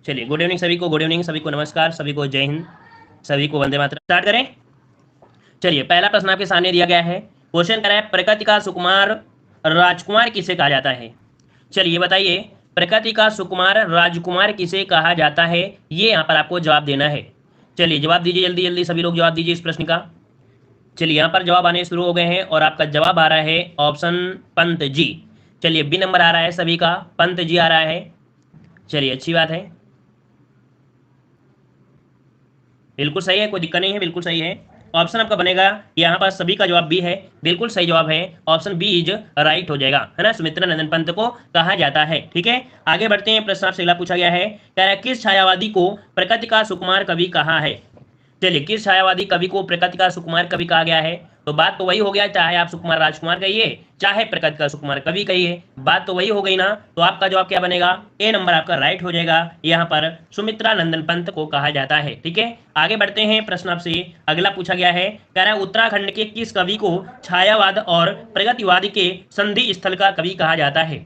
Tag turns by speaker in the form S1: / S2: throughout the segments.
S1: चलिए, good evening सभी को, गुड इवनिंग सभी को, नमस्कार सभी को, जय हिंद सभी को, वंदे मातरम। स्टार्ट करें। चलिए, पहला प्रश्न आपके सामने दिया गया है। क्वेश्चन कर रहा है, प्रकृति का सुकुमार राजकुमार किसे कहा जाता है। चलिए बताइए, प्रकृति का सुकुमार राजकुमार किसे कहा जाता है, ये यहाँ पर आपको जवाब देना है। चलिए जवाब दीजिए, जल्दी जल्दी सभी लोग जवाब दीजिए इस प्रश्न का। चलिए यहाँ पर जवाब आने शुरू हो गए हैं और आपका जवाब आ रहा है ऑप्शन पंत जी। चलिए बी नंबर आ रहा है सभी का, पंत जी आ रहा है। चलिए अच्छी बात है, बिल्कुल सही है, कोई दिक्कत नहीं है, बिल्कुल सही है। ऑप्शन आपका बनेगा यहाँ पर सभी का जवाब बी है, बिल्कुल सही जवाब है, ऑप्शन बी इज राइट हो जाएगा, है ना। सुमित्रा नंदन पंत को कहा जाता है। ठीक है, आगे बढ़ते हैं। प्रश्न आपसे अगला पूछा गया है, कह रहा है किस छायावादी को प्रकृति का सुकुमार कवि कहा है। चलिए, किस छायावादी कवि को प्रकृति का सुकुमार कवि कहा गया है। तो बात तो वही हो गया, चाहे आप सुकुमार राजकुमार कहिए चाहे प्रकृति का सुकुमार कवि कहिए, बात तो वही हो गई ना। तो आपका जवाब क्या बनेगा, ए नंबर आपका राइट हो जाएगा। यहाँ पर सुमित्रा नंदन पंत को कहा जाता है। ठीक है, आगे बढ़ते हैं। प्रश्न आपसे अगला पूछा गया है, कह रहा है उत्तराखंड के किस कवि को छायावाद और प्रगतिवादी के संधि स्थल का कवि कहा जाता है।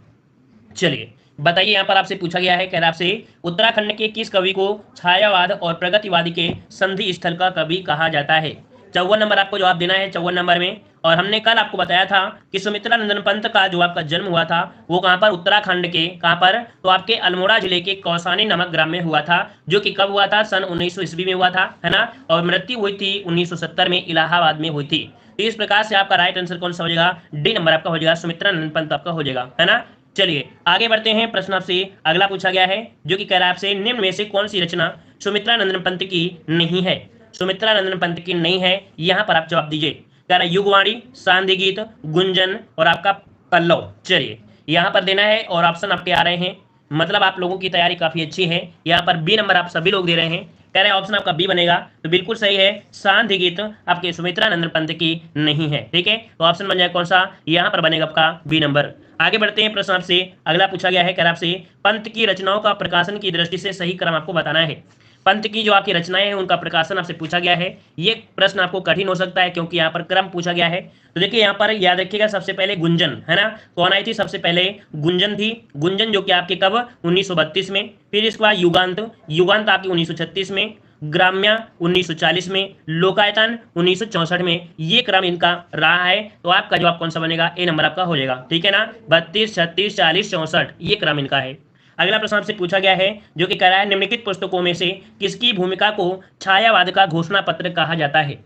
S1: चलिए बताइए, यहाँ पर आपसे पूछा गया है, कह रहा आपसे उत्तराखंड के किस कवि को छायावाद और प्रगतिवादी के संधि स्थल का कवि कहा जाता है। 54 नंबर आपको जवाब देना है, 54 नंबर में। और हमने कल आपको बताया था कि सुमित्रा नंदन पंत का जो आपका जन्म हुआ था वो कहाँ पर, उत्तराखंड के कहाँ पर, तो आपके अल्मोड़ा जिले के कौसानी नामक ग्राम में हुआ था, जो कि कब हुआ था, सन 1900 ईस्वी में हुआ था, है ना। और मृत्यु हुई थी 1970 में इलाहाबाद में हुई थी। तो इस प्रकार से आपका राइट आंसर कौन सा हो जाएगा, डी नंबर आपका हो जाएगा, सुमित्रा नंदन पंत आपका हो जाएगा, है ना। चलिए आगे बढ़ते हैं। प्रश्न आपसे अगला पूछा गया है, जो कि कह रहा है आपसे निम्न में से कौन सी रचना सुमित्रा नंदन पंत की नहीं है। सुमित्रा नंदन पंत की नहीं है, यहां पर आप जवाब दीजिए। कह रहा है युगवाणी, सांध्य गीत, गुंजन और आपका पल्लव। चलिए यहां पर देना है और ऑप्शन आपके आ रहे हैं, मतलब आप लोगों की तैयारी काफी अच्छी है। यहाँ पर बी नंबर आप सभी लोग दे रहे हैं, कह रहे हैं ऑप्शन आपका बी बनेगा। तो बिल्कुल सही है, सांध्य गीत आपके सुमित्रा नंदन पंत की नहीं है। ठीक है, तो ऑप्शन बन जाए कौन सा, यहाँ पर बनेगा आपका बी नंबर। आगे बढ़ते हैं। प्रश्न आपसे अगला पूछा गया है, कह रहा आपसे पंत की रचनाओं का प्रकाशन की दृष्टि से सही क्रम आपको बताना है। पंत की जो आपकी रचनाएं हैं उनका प्रकाशन आपसे पूछा गया है। ये प्रश्न आपको कठिन हो सकता है क्योंकि यहाँ पर क्रम पूछा गया है। तो देखिए यहाँ पर याद रखिएगा, सबसे पहले गुंजन, है ना। कौन आई थी सबसे पहले, गुंजन थी। गुंजन जो कि आपके कब, 1932 में। फिर इसके बाद युगांत, युगांत आपकी 1936 में। ग्राम्या 1940 में। लोकायतन 1964 में। ये क्रम इनका रहा है। तो आपका जवाब कौन सा बनेगा, ए नंबर आपका हो जाएगा। ठीक है ना, 32, 36, 40, 64 ये क्रम इनका है। अगला प्रश्न आपसे पूछा गया है, जो कि कह रहा है निम्नलिखित पुस्तकों में से किसकी भूमिका को छायावाद का घोषणा पत्र कहा जाता है।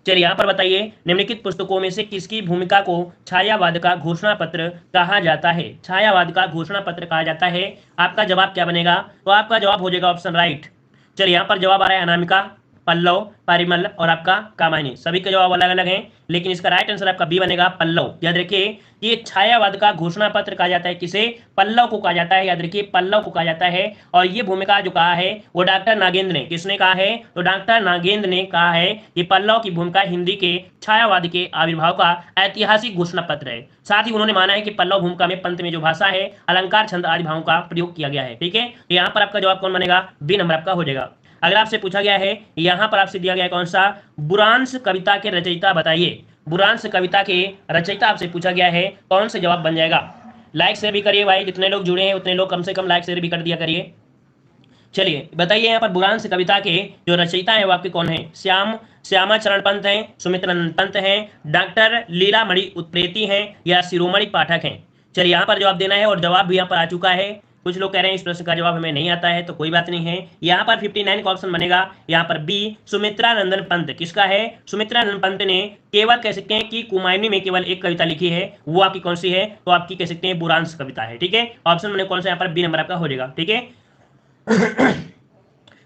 S1: चलिए यहाँ पर बताइए, निम्नलिखित पुस्तकों में से किसकी भूमिका को छायावाद का घोषणा पत्र कहा जाता है। छायावाद का घोषणा पत्र कहा जाता है, आपका जवाब क्या बनेगा, तो आपका जवाब हो जाएगा ऑप्शन राइट। चलिए यहाँ पर जवाब आ रहा है अनामिका, पल्लव, परिमल और आपका कामायनी। सभी के जवाब अलग अलग हैं, लेकिन इसका राइट आंसर आपका बी बनेगा, पल्लव। याद रखिए, ये छायावाद का घोषणा पत्र कहा जाता है किसे, पल्लव को कहा जाता है। याद रखिए, पल्लव को कहा जाता है। और ये भूमिका जो कहा है वो डॉक्टर नागेंद्र ने, किसने कहा है, तो डॉक्टर नागेंद्र ने कहा है ये पल्लव की भूमिका हिंदी के छायावाद के आविर्भाव का ऐतिहासिक घोषणा पत्र है। साथ ही उन्होंने माना है कि पल्लव भूमिका में पंत में जो भाषा है, अलंकार, छंद आदि भावों का प्रयोग किया गया है। ठीक है, तो यहाँ पर आपका जवाब कौन बनेगा, बी नंबर आपका हो जाएगा। अगर आपसे पूछा गया है, यहां पर आपसे दिया गया कौन सा, बुरांश कविता के रचयिता बताइए। बुरांश कविता के रचयिता आपसे पूछा गया है, कौन से जवाब बन जाएगा। लाइक शेयर भी करिए भाई, जितने लोग जुड़े हैं उतने लोग कम से कम लाइक शेयर भी कर दिया करिए। चलिए बताइए, यहाँ पर बुरांश कविता के जो रचयिता है वो आपके कौन है, श्यामा चरण पंत हैं, सुमित्रा नंदन पंत हैं, डॉक्टर लीलामणि उत्प्रेती हैं या शिरोमणि पाठक हैं। चलिए यहाँ पर जवाब देना है और जवाब भी यहाँ पर आ चुका है। कुछ लोग कह रहे हैं इस प्रश्न का जवाब हमें नहीं आता है, तो कोई बात नहीं है। यहाँ पर 59 का ऑप्शन बनेगा, यहाँ पर बी सुमित्रा नंदन पंत। किसका है, सुमित्रा नंदन पंत ने केवल कह सकते हैं कि कुमायूनी में केवल एक कविता लिखी है, वो आपकी कौन सी है, तो आपकी कह सकते हैं बुरांश कविता है। ठीक है, ऑप्शन मैंने कौन सा यहाँ पर बी नंबर आपका हो जाएगा। ठीक है,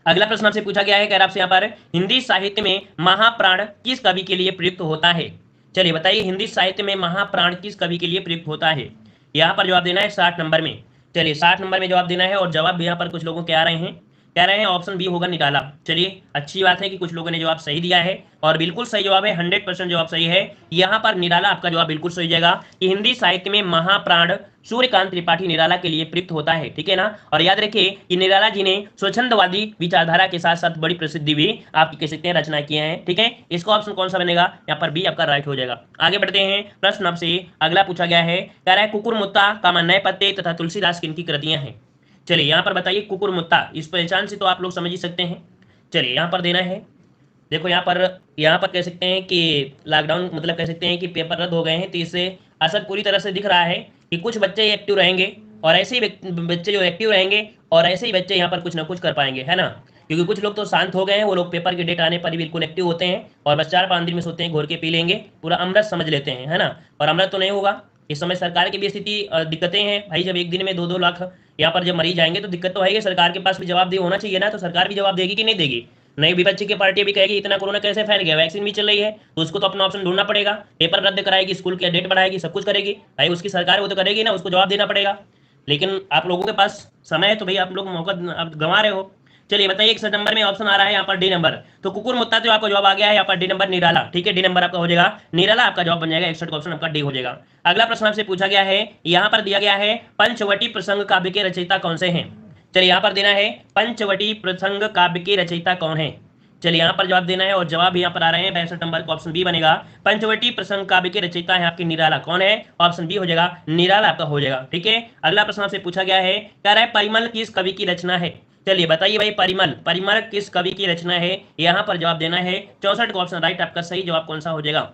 S1: अगला प्रश्न आपसे पूछा गया है, कह रहा आपसे यहाँ पर हिंदी साहित्य में महाप्राण किस कवि के लिए प्रयुक्त होता है। चलिए बताइए, हिंदी साहित्य में महाप्राण किस कवि के लिए प्रयुक्त होता है। यहाँ पर जवाब देना है 60 नंबर में। चलिए 60 नंबर में जवाब देना है और जवाब भी यहाँ पर कुछ लोगों के आ रहे हैं, कह रहे हैं ऑप्शन बी होगा निराला। चलिए अच्छी बात है कि कुछ लोगों ने जवाब सही दिया है और बिल्कुल सही जवाब है, 100% जवाब सही है। यहाँ पर निराला आपका जवाब बिल्कुल सही जाएगा कि हिंदी साहित्य में महाप्राण सूर्यकांत त्रिपाठी निराला के लिए प्रयुक्त होता है। ठीक है ना, और याद रखिए कि निराला जी ने स्वच्छंदवादी विचारधारा के साथ साथ बड़ी प्रसिद्धि भी आपकी कह सकते हैं रचना किए हैं। ठीक है, इसका ऑप्शन कौन सा बनेगा, यहाँ पर बी आपका राइट हो जाएगा। आगे बढ़ते हैं। प्रश्न आपसे अगला पूछा गया है, कह रहा है कुकुर मुत्ता, कामा नए पत्ते तथा तुलसीदास किनकी कृतियां हैं। चलिए यहाँ पर बताइए कुकुरमुत्ता, इस पहचान से तो आप लोग समझ ही सकते हैं। चलिए यहाँ पर देना है, देखो यहाँ पर कह सकते हैं कि लॉकडाउन मतलब कह सकते हैं कि पेपर रद्द हो गए हैं, तो इससे असर पूरी तरह से दिख रहा है कि कुछ बच्चे एक्टिव रहेंगे और ऐसे ही बच्चे जो एक्टिव रहेंगे और ऐसे ही बच्चे यहाँ पर कुछ ना कुछ कर पाएंगे, है ना। क्योंकि कुछ लोग तो शांत हो गए हैं, वो लोग पेपर की डेट आने पर ही बिल्कुल एक्टिव होते हैं और बस 4-5 दिन में सोते हैं घोर के पी लेंगे, पूरा अमृत समझ लेते हैं, है ना। और अमृत तो नहीं होगा। इस समय सरकार की भी स्थिति दिक्कतें हैं भाई, जब एक दिन में 2-2 लाख यहाँ पर जब मरीज जाएंगे तो दिक्कत तो है। सरकार के पास भी जवाबदेही होना चाहिए ना, तो सरकार भी जवाब देगी कि नहीं देगी। नई विपक्ष की पार्टी भी कहेगी इतना कोरोना कैसे फैल गया, वैक्सीन भी चल रही है, तो उसको तो अपना ऑप्शन ढूंढना पड़ेगा। पेपर रद्द कराएगी, स्कूल की डेट बढ़ाएगी, सब कुछ करेगी भाई, उसकी सरकार वो तो करेगी ना, उसको जवाब देना पड़ेगा। लेकिन आप लोगों के पास समय है तो भाई आप लोग मौका आप गंवा रहे हो। चलिए बताइए 61 नंबर में ऑप्शन आ रहा है यहाँ पर डी नंबर, तो कुकुर मुत्ता जो आपको जवाब आ गया है यहाँ पर डी नंबर निराला, ठीक है। डी नंबर आपका हो जाएगा निराला, आपका जवाब बन जाएगा 61 का ऑप्शन आपका डी हो जाएगा। अगला प्रश्न आपसे पूछा गया है, यहाँ पर दिया गया है पंचवटी प्रसंग काव्य के रचयिता कौन से हैं। चलिए यहाँ पर देना है पंचवटी प्रसंग काव्य के रचयिता कौन है। चलिए यहाँ पर जवाब देना है और जवाब यहाँ पर आ रहे हैं 62 नंबर का ऑप्शन बी बनेगा। पंचवटी प्रसंग काव्य के रचयिता है आपकी निराला, कौन है, ऑप्शन बी हो जाएगा, निराला आपका हो जाएगा, ठीक है। अगला प्रश्न आपसे पूछा गया है, कह रहा है परिमल किस कवि की रचना है। चलिए बताइए भाई परिमल, परिमल किस कवि की रचना है, यहाँ पर जवाब देना है 64 का ऑप्शन राइट, आपका सही जवाब कौन सा हो जाएगा।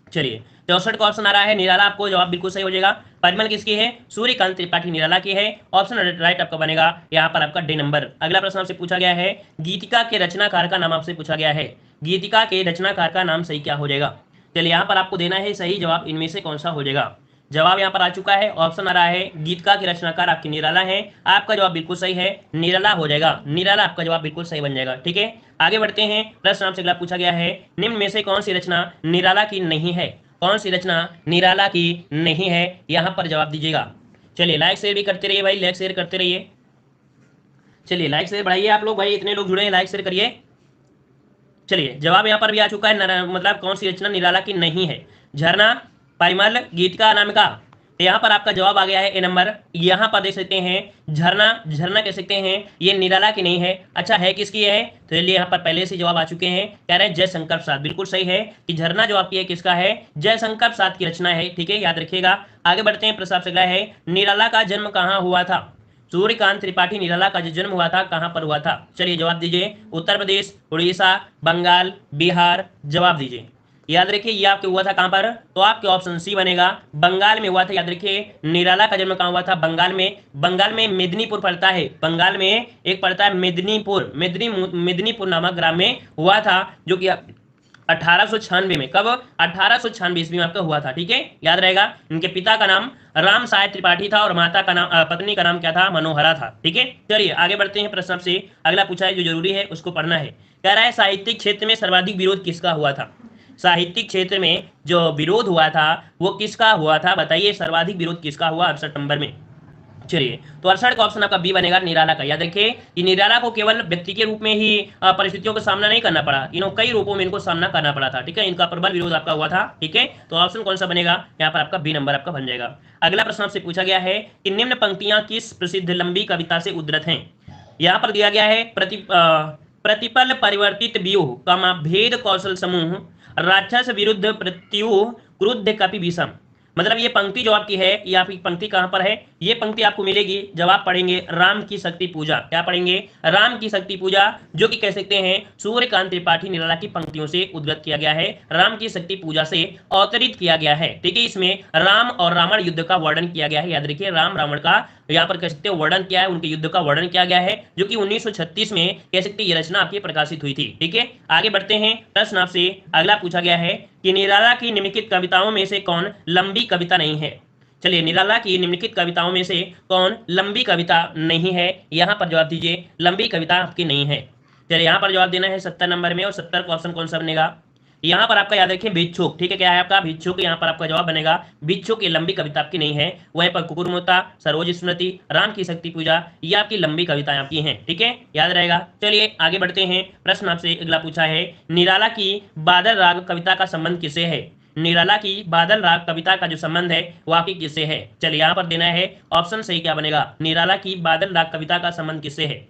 S1: चलिए 64 का ऑप्शन आ रहा है निराला, आपको जवाब बिल्कुल सही हो जाएगा। परिमल किसकी है, सूर्यकांत त्रिपाठी निराला की है, ऑप्शन राइट आपका बनेगा यहाँ पर आपका डी नंबर। अगला प्रश्न आपसे पूछा गया है, गीतिका के रचनाकार का नाम आपसे पूछा गया है, गीतिका के रचनाकार का नाम सही क्या हो जाएगा। चलिए यहाँ पर आपको देना है सही जवाब, इनमें से कौन सा हो जाएगा। जवाब यहाँ पर आ चुका है, ऑप्शन आ रहा है गीतिका के रचनाकार आपकी निराला है, आपका जवाब बिल्कुल सही है, निराला हो जाएगा, निराला आपका जवाब बिल्कुल सही बन जाएगा, ठीक है। आगे बढ़ते हैं, प्रश्न आपसे अगला पूछा गया है, निम्न में से कौन सी रचना निराला की नहीं है, कौन सी रचना निराला की नहीं है, यहां पर जवाब दीजिएगा। चलिए लाइक शेयर भी करते रहिए भाई, लाइक शेयर करते रहिए। चलिए लाइक शेयर बढ़ाइए आप लोग भाई, इतने लोग जुड़े हैं, लाइक शेयर करिए। चलिए जवाब यहाँ पर भी आ चुका है, मतलब कौन सी रचना निराला की नहीं है, झरना, परिमल, गीतिका, अनामिका। तो यहाँ पर आपका जवाब आ गया है ए नंबर। यहाँ पर देख सकते हैं झरना, झरना कह सकते हैं ये निराला की नहीं है। अच्छा है किसकी है, तो चलिए यहाँ पर पहले से जवाब आ चुके हैं, कह रहे हैं जयशंकर प्रसाद, बिल्कुल सही है कि झरना जो आपकी है किसका है, जयशंकर प्रसाद की रचना है, ठीक है, याद रखिएगा। आगे बढ़ते हैं, प्रश्न आपसे अगला है, निराला का जन्म कहाँ हुआ था। सूर्यकांत त्रिपाठी निराला का जो जन्म हुआ था कहां पर हुआ था। चलिए जवाब दीजिए, उत्तर प्रदेश, उड़ीसा, बंगाल, बिहार, जवाब दीजिए। याद रखिए ये आपके हुआ था कहां पर, तो आपके ऑप्शन सी बनेगा, बंगाल में हुआ था। याद रखिए निराला का जन्म कहां हुआ था, बंगाल में। बंगाल में मेदिनीपुर पड़ता है, बंगाल में एक पड़ता है मेदिनीपुर, मेदिनीपुर नामक ग्राम में हुआ था, जो कि 1896 में, कब, 1896 ईस्वी में आपका हुआ था, ठीक है, याद रहेगा। इनके पिता का नाम राम साय त्रिपाठी था और माता का नाम, पत्नी का नाम क्या था, मनोहरा था, ठीक है। चलिए आगे बढ़ते हैं, प्रश्न आपसे अगला पूछा है जो जरूरी है उसको पढ़ना है। कह रहा है साहित्यिक क्षेत्र में सर्वाधिक विरोध किसका हुआ था। साहित्यिक क्षेत्र में जो विरोध हुआ था वो किसका हुआ था, बताइए सर्वाधिक विरोध किसका हुआ 68 नंबर में। चलिए तो 68 का ऑप्शन आपका बी बनेगा, निराला का। याद रखिए कि निराला को केवल व्यक्ति के रूप में ही परिस्थितियों का सामना नहीं करना पड़ा, इन्होंने कई रूपों में इनको सामना करना पड़ा था, ठीक है, इनका प्रबल विरोध आपका हुआ था, ठीक है। तो ऑप्शन कौन सा बनेगा, यहाँ पर आपका बी नंबर आपका बन जाएगा। अगला प्रश्न आपसे पूछा गया है कि निम्न पंक्तियां किस प्रसिद्ध लंबी कविता से उद्धृत हैं। यहाँ पर दिया गया है प्रतिपल परिवर्तित व्यूह कमा भेद कौशल समूह राक्षस विरुद्ध प्रत्युह क्रुद्ध कपि विषम। मतलब ये पंक्ति जो आपकी है, ये आपकी पंक्ति कहां पर है, ये पंक्ति आपको मिलेगी जब आप पढ़ेंगे राम की शक्ति पूजा। क्या पढ़ेंगे, राम की शक्ति पूजा, जो कि कह सकते हैं सूर्यकांत त्रिपाठी निराला की पंक्तियों से उद्धृत किया गया है, राम की शक्ति पूजा से अवतरित किया गया है, ठीक है। इसमें राम और रावण युद्ध का वर्णन किया गया है। याद रखिए राम रावण का यहाँ पर कह सकते हैं वर्णन किया है, उनके युद्ध का वर्णन किया गया है, जो कि 1936 में कह सकते ये रचना आपकी प्रकाशित हुई थी, ठीक है। आगे बढ़ते हैं, प्रश्न आपसे अगला पूछा गया है कि निराला की निम्नलिखित कविताओं में से कौन लंबी कविता नहीं है। चलिए निराला की निम्नलिखित कविताओं में से कौन लंबी कविता नहीं है, यहाँ पर जवाब दीजिए, लंबी कविता आपकी नहीं है। चलिए यहाँ पर जवाब देना है 70 नंबर में, और 70 का ऑप्शन कौन सा बनेगा, यहाँ पर आपका याद रखिए भिक्षुक, ठीक है, क्या है आपका भिक्षुक, यहाँ पर आपका जवाब बनेगा भिक्षुक। ये लंबी कविता आपकी नहीं है, वहीं पर कुकुरमुत्ता, सरोज स्मृति, राम की शक्ति पूजा, ये आपकी लंबी कविताएं आपकी हैं, ठीक है, याद रहेगा। चलिए आगे बढ़ते हैं, प्रश्न आपसे अगला पूछा है, निराला की बादल राग कविता का संबंध किससे है। निराला की बादल राग कविता का जो संबंध है वो आपकी किससे है। चलिए यहाँ पर देना है ऑप्शन सही क्या बनेगा, निराला की बादल राग कविता का संबंध किससे है।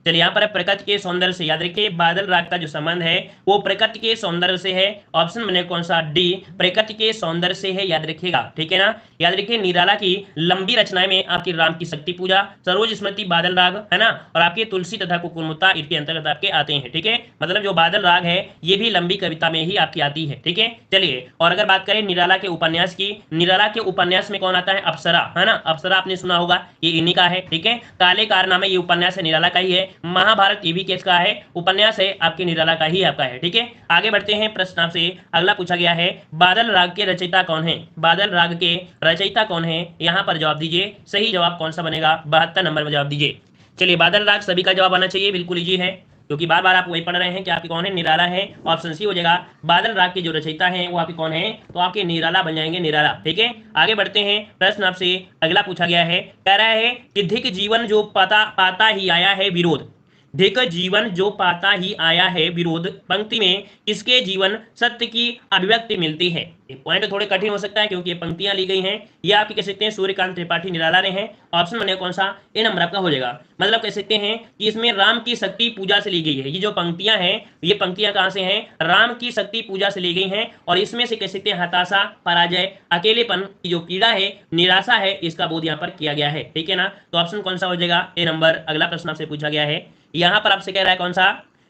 S1: चलिए यहाँ पर प्रकृति के सौंदर्य से, याद रखिए बादल राग का जो संबंध है वो प्रकृति के सौंदर्य से है। ऑप्शन बने कौन सा, डी, प्रकृति के सौंदर्य से है, याद रखिएगा, ठीक है ना। याद रखिए निराला की लंबी रचनाएं में आपकी राम की शक्ति पूजा, सरोज स्मृति, बादल राग, है ना, और आपके तुलसी तथा कुकुरमुत्ता इसके अंतर्गत आपके आते हैं, ठीक है। मतलब जो बादल राग है ये भी लंबी कविता में ही आपकी आती है, ठीक है। चलिए और अगर बात करें निराला के उपन्यास की, निराला के उपन्यास में कौन आता है, अप्सरा, है ना, अप्सरा आपने सुना होगा, ये इन्हीं का है, ठीक है। काले कारनामे ये उपन्यास है निराला का ही है। महाभारत ये भी किसका है, उपन्यास है आपके निराला का ही आपका है, ठीक है। आगे बढ़ते हैं, प्रश्न आपसे अगला पूछा गया है, बादल राग के रचयिता कौन है, बादल राग के रचयिता कौन है, यहाँ पर जवाब दीजिए। सही जवाब कौन सा बनेगा, 72 नंबर में जवाब दीजिए। चलिए बादल राग सभी का जवाब आना चाहिए, बिल्कुल इजी है, क्योंकि बार बार आप वही पढ़ रहे हैं कि आपके कौन है, निराला है। ऑप्शन सी हो जाएगा। बादल राग के जो रचयिता हैं वो आपके कौन है, तो आपके निराला बन जाएंगे, निराला, ठीक है। आगे बढ़ते हैं, प्रश्न आपसे अगला पूछा गया है, कह रहा है कि धिक जीवन जो पाता ही आया है विरोध, धिक जीवन जो पाता ही आया है विरोध पंक्ति में किसके जीवन सत्य की अभिव्यक्ति मिलती है। ये पॉइंट थोड़े कठिन हो सकता है क्योंकि ये पंक्तियां ली गई हैं, ये आपके कह सकते हैं सूर्यकांत त्रिपाठी निराला ने हैं। ऑप्शन बनेगा कौन सा, ए नंबर आपका हो जाएगा। मतलब कह सकते हैं कि इसमें राम की शक्ति पूजा से ली गई है। ये जो पंक्तियां हैं ये पंक्तियां कहां से हैं, राम की शक्ति पूजा से ली गई हैं, और इसमें से कह सकते हैं हताशा, पराजय, अकेलेपन की जो पीड़ा है, निराशा है, इसका बोध यहाँ पर किया गया है, ठीक है ना। तो ऑप्शन कौन सा हो जाएगा, ए नंबर। अगला प्रश्न आपसे पूछा गया है, यहाँ पर आपसे कह रहा है कौन सा,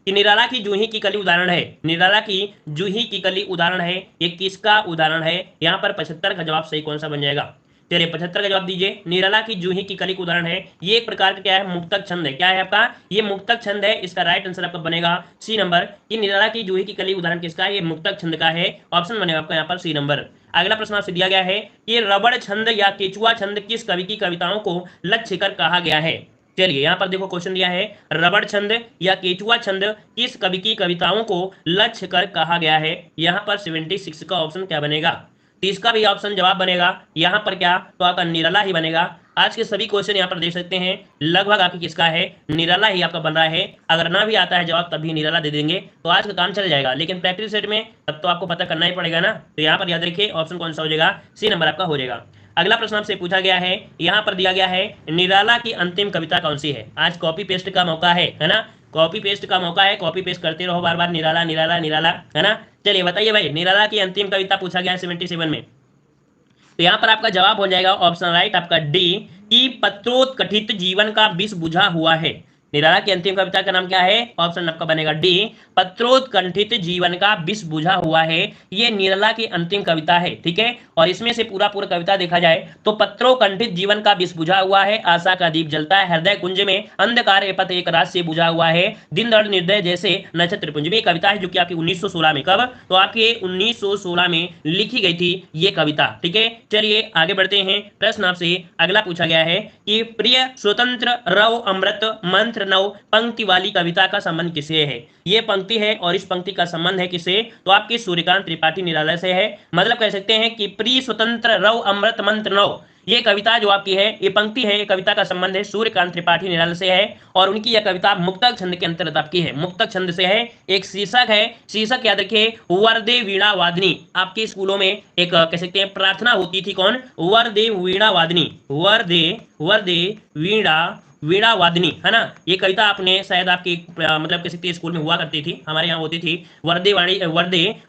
S1: कि निराला की जूही की कली उदाहरण है, निराला की जूही की कली उदाहरण है, ये किसका उदाहरण है। यहाँ पर 75 का जवाब सही कौन सा बन जाएगा, चलिए 75 का जवाब दीजिए। निराला की जूही की कली का उदाहरण है, ये एक प्रकार का क्या है, मुक्तक छंद है। क्या है आपका, ये मुक्तक छंद है। इसका राइट आंसर आपका बनेगा सी नंबर, कि निराला की जूही की कली उदाहरण किसका है, ये मुक्तक छंद का है। ऑप्शन बनेगा आपका यहाँ पर सी नंबर। अगला प्रश्न आपसे दिया गया है, ये रबड़ छंद या केचुआ छंद किस कवि की कविताओं को लक्ष्य कर कहा गया है। चलिए यहाँ पर देखो क्वेश्चन दिया है, रबड़ छंद या केचुआ छंद किस कवि की कविताओं को लक्ष्य कर कहा गया है। यहाँ पर 76 का ऑप्शन क्या बनेगा, तो इसका भी ऑप्शन जवाब बनेगा यहाँ पर क्या, तो आपका निराला ही बनेगा। आज के सभी क्वेश्चन यहाँ पर देख सकते हैं लगभग आपकी किसका है, निराला ही आपका बन रहा है। अगर ना भी आता है जवाब तब भी निराला दे देंगे तो आज का काम चल जाएगा, लेकिन प्रैक्टिस सेट में तब तो आपको पता करना ही पड़ेगा ना। तो यहाँ पर याद रखिए ऑप्शन कौन सा हो जाएगा, सी नंबर आपका हो जाएगा। अगला प्रश्न आपसे पूछा गया है, यहाँ पर दिया गया है निराला की अंतिम कविता कौन सी है। आज कॉपी पेस्ट का मौका है ना, कॉपी पेस्ट का मौका है, कॉपी पेस्ट करते रहो बार बार, निराला निराला निराला, है ना। चलिए बताइए भाई, निराला की अंतिम कविता पूछा गया है 77 में, तो यहाँ पर आपका जवाब हो जाएगा ऑप्शन राइट आपका डी, कि पत्रोत्कटित जीवन का विष बुझा हुआ है। निराला की अंतिम कविता का नाम क्या है, ऑप्शन आपका बनेगा डी, पत्रोत्कंठित जीवन का विष बुझा हुआ है। ये निराला की अंतिम कविता है, ठीक है। और इसमें से पूरा कविता देखा जाए तो पत्रोत्कंठित जीवन का विष बुझा हुआ है, आशा का दीप जलता है हृदय कुंज में, अंधकार पथ एक रात से बुझा हुआ है, दिन दर्द निर्दय जैसे नक्षत्र पुंज में कविता है, जो कि आपकी 1916 में, कब, तो आपके 1916 में लिखी गई थी ये कविता, ठीक है। चलिए आगे बढ़ते हैं, प्रश्न आपसे अगला पूछा गया है कि प्रिय स्वतंत्र रव अमृत मंत्र नव पंक्ति वाली कविता का संबंध किसे है। ये पंक्ति है और इस पंक्ति का संबंध है किसे, तो आपके सूर्यकांत त्रिपाठी निराला से है। मतलब कह सकते हैं कि प्रिय स्वतंत्र रव अमृत मंत्र नव, ये कविता जो आपकी है, ये पंक्ति है, ये कविता का संबंध है सूर्यकांत त्रिपाठी निराला से है, और उनकी यह कविता मुक्तक छंद के अंतर्गत आपकी है, मुक्तक छंद से है। एक शीर्षक है, शीर्षक याद रखिए, वरदे वीणा वादनी। आपके स्कूलों में एक कह सकते हैं प्रार्थना होती थी, कौन, वरदे वीणा वादनी, वरदे वरदे वीणा वादनी, है ना। ये कविता आपने शायद आपके मतलब कह सकते हैं स्कूल में हुआ करती थी, हमारे यहाँ होती थी, वरदे